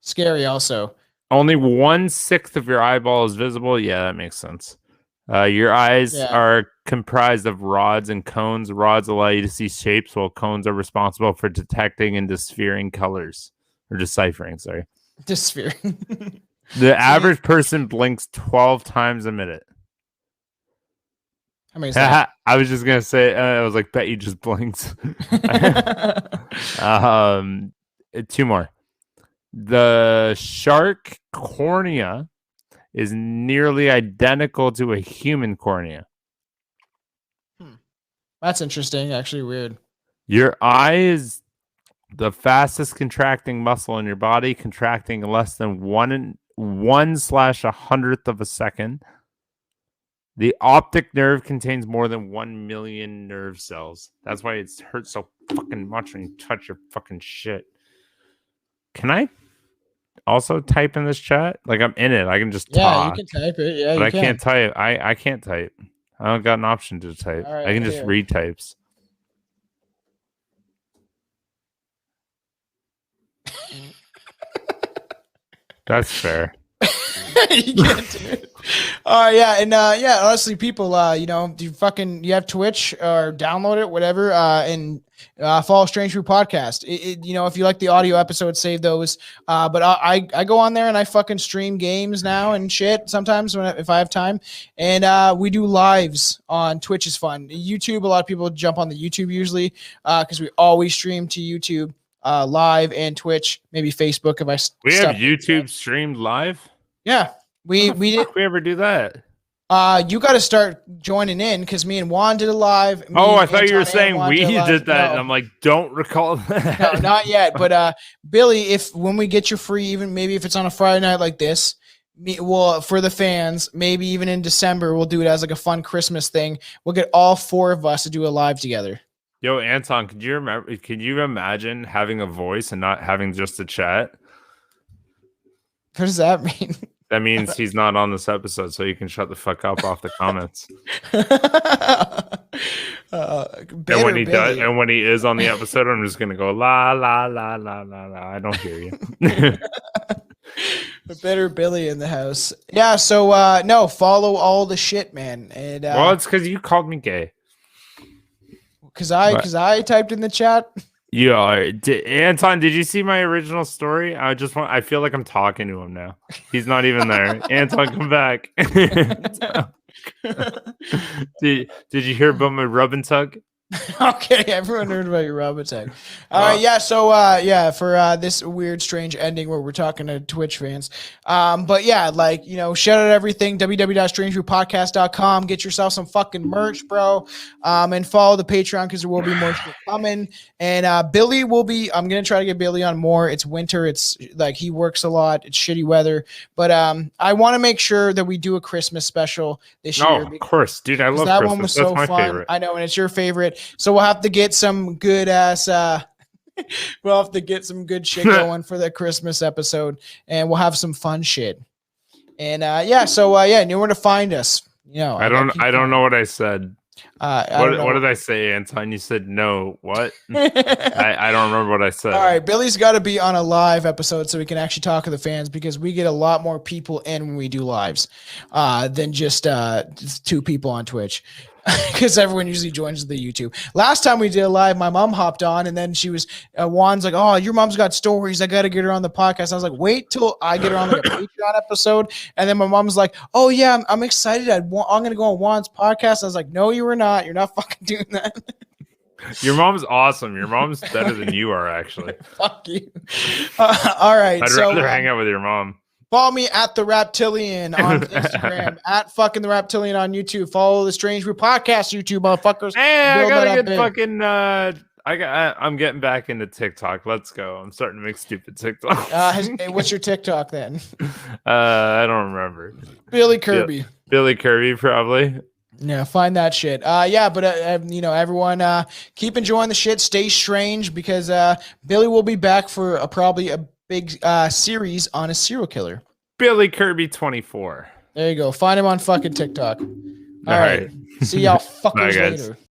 B: scary also.
A: Only 1/6 of your eyeball is visible. Yeah, that makes sense. Your eyes are comprised of rods and cones. Rods allow you to see shapes, while cones are responsible for detecting and deciphering colors. Or deciphering, sorry.
B: Deciphering.
A: The average person blinks 12 times a minute.
B: How many is that?
A: I was just going to say, I was like, bet you just blinks. 2 more. The shark cornea is nearly identical to a human cornea.
B: That's interesting. Actually, weird.
A: Your eye is the fastest contracting muscle in your body, contracting less than 1/100th of a second. The optic nerve contains more than 1 million nerve cells. That's why it hurts so fucking much when you touch your fucking shit. Can I also type in this chat? Like I'm in it. I can just talk.
B: Yeah, you can type it. Yeah,
A: but I can't type. I can't type. I don't got an option to type.
B: Right,
A: I can just read types. That's fair.
B: You can't do it. And honestly, people, you have Twitch or download it, whatever, and follow Strange Brew Podcast. If you like the audio episodes, save those. But I go on there and I fucking stream games now and shit sometimes if I have time. And we do lives on Twitch is fun. YouTube, a lot of people jump on the YouTube usually because we always stream to YouTube live and Twitch, maybe Facebook if I.
A: We have YouTube streamed live.
B: Yeah, we did.
A: We ever do that?
B: You got to start joining in because me and Juan did a live.
A: I thought you were saying we did that. No. And I'm like, don't recall that.
B: No, not yet. But Billy, when we get you free, even maybe if it's on a Friday night like this, for the fans, maybe even in December, we'll do it as like a fun Christmas thing. We'll get all 4 of us to do a live together.
A: Yo, Anton, could you imagine having a voice and not having just a chat?
B: What does that mean?
A: That means he's not on this episode, so you can shut the fuck up off the comments. And when he is on the episode, I'm just gonna go la la la la la la. I don't hear you.
B: Better Billy in the house. Yeah. So no, follow all the shit, man. And
A: it's because you called me gay.
B: Because I typed in the chat.
A: Yeah, Anton, did you see my original story? I feel like I'm talking to him now. He's not even there. Anton, come back. Did you hear about my rub and tug?
B: Okay, everyone heard about your rub and tug. All right, yeah. So for this weird, strange ending where we're talking to Twitch fans. But yeah, shout out everything. www.strangebrewpodcast.com. Get yourself some fucking merch, bro. And follow the Patreon because there will be more shit coming. And Billy will be. I'm gonna try to get Billy on more. It's winter. It's like he works a lot. It's shitty weather. But I want to make sure that we do a Christmas special this year.
A: Oh, of course, dude. I love
B: that
A: Christmas.
B: One was so fun. Favorite. I know, and it's your favorite. So we'll have to get some good ass. We'll have to get some good shit going for the Christmas episode, and we'll have some fun shit. And know where to find us.
A: I don't know what I said. What did I say, Anton? You said no. What? I don't remember what I said.
B: All right, Billy's got to be on a live episode so we can actually talk to the fans because we get a lot more people in when we do lives than just 2 people on Twitch. because everyone usually joins the YouTube. Last time we did a live, my mom hopped on, and then she was Juan's like, "Oh, your mom's got stories. I got to get her on the podcast." I was like, "Wait till I get her on like a Patreon episode." And then my mom's like, "Oh yeah, I'm excited. I'm gonna go on Juan's podcast." I was like, "No, you were not. You're not fucking doing that."
A: Your mom's awesome. Your mom's better than you are, actually.
B: Fuck you. All right.
A: I'd rather hang out with your mom.
B: Follow me at the Raptilian on Instagram, at fucking the Raptilian on YouTube. Follow the Strange Brew Podcast YouTube, motherfuckers.
A: Hey, I gotta get fucking. I'm getting back into TikTok. Let's go. I'm starting to make stupid TikToks.
B: Hey, what's your TikTok then?
A: I don't remember.
B: Billy Kirby.
A: Billy Kirby, probably.
B: Yeah, find that shit. Yeah, but everyone, keep enjoying the shit. Stay strange, because Billy will be back for probably a big series on a serial killer.
A: Billy Kirby 24.
B: There you go. Find him on fucking TikTok. All right. See y'all fuckers later.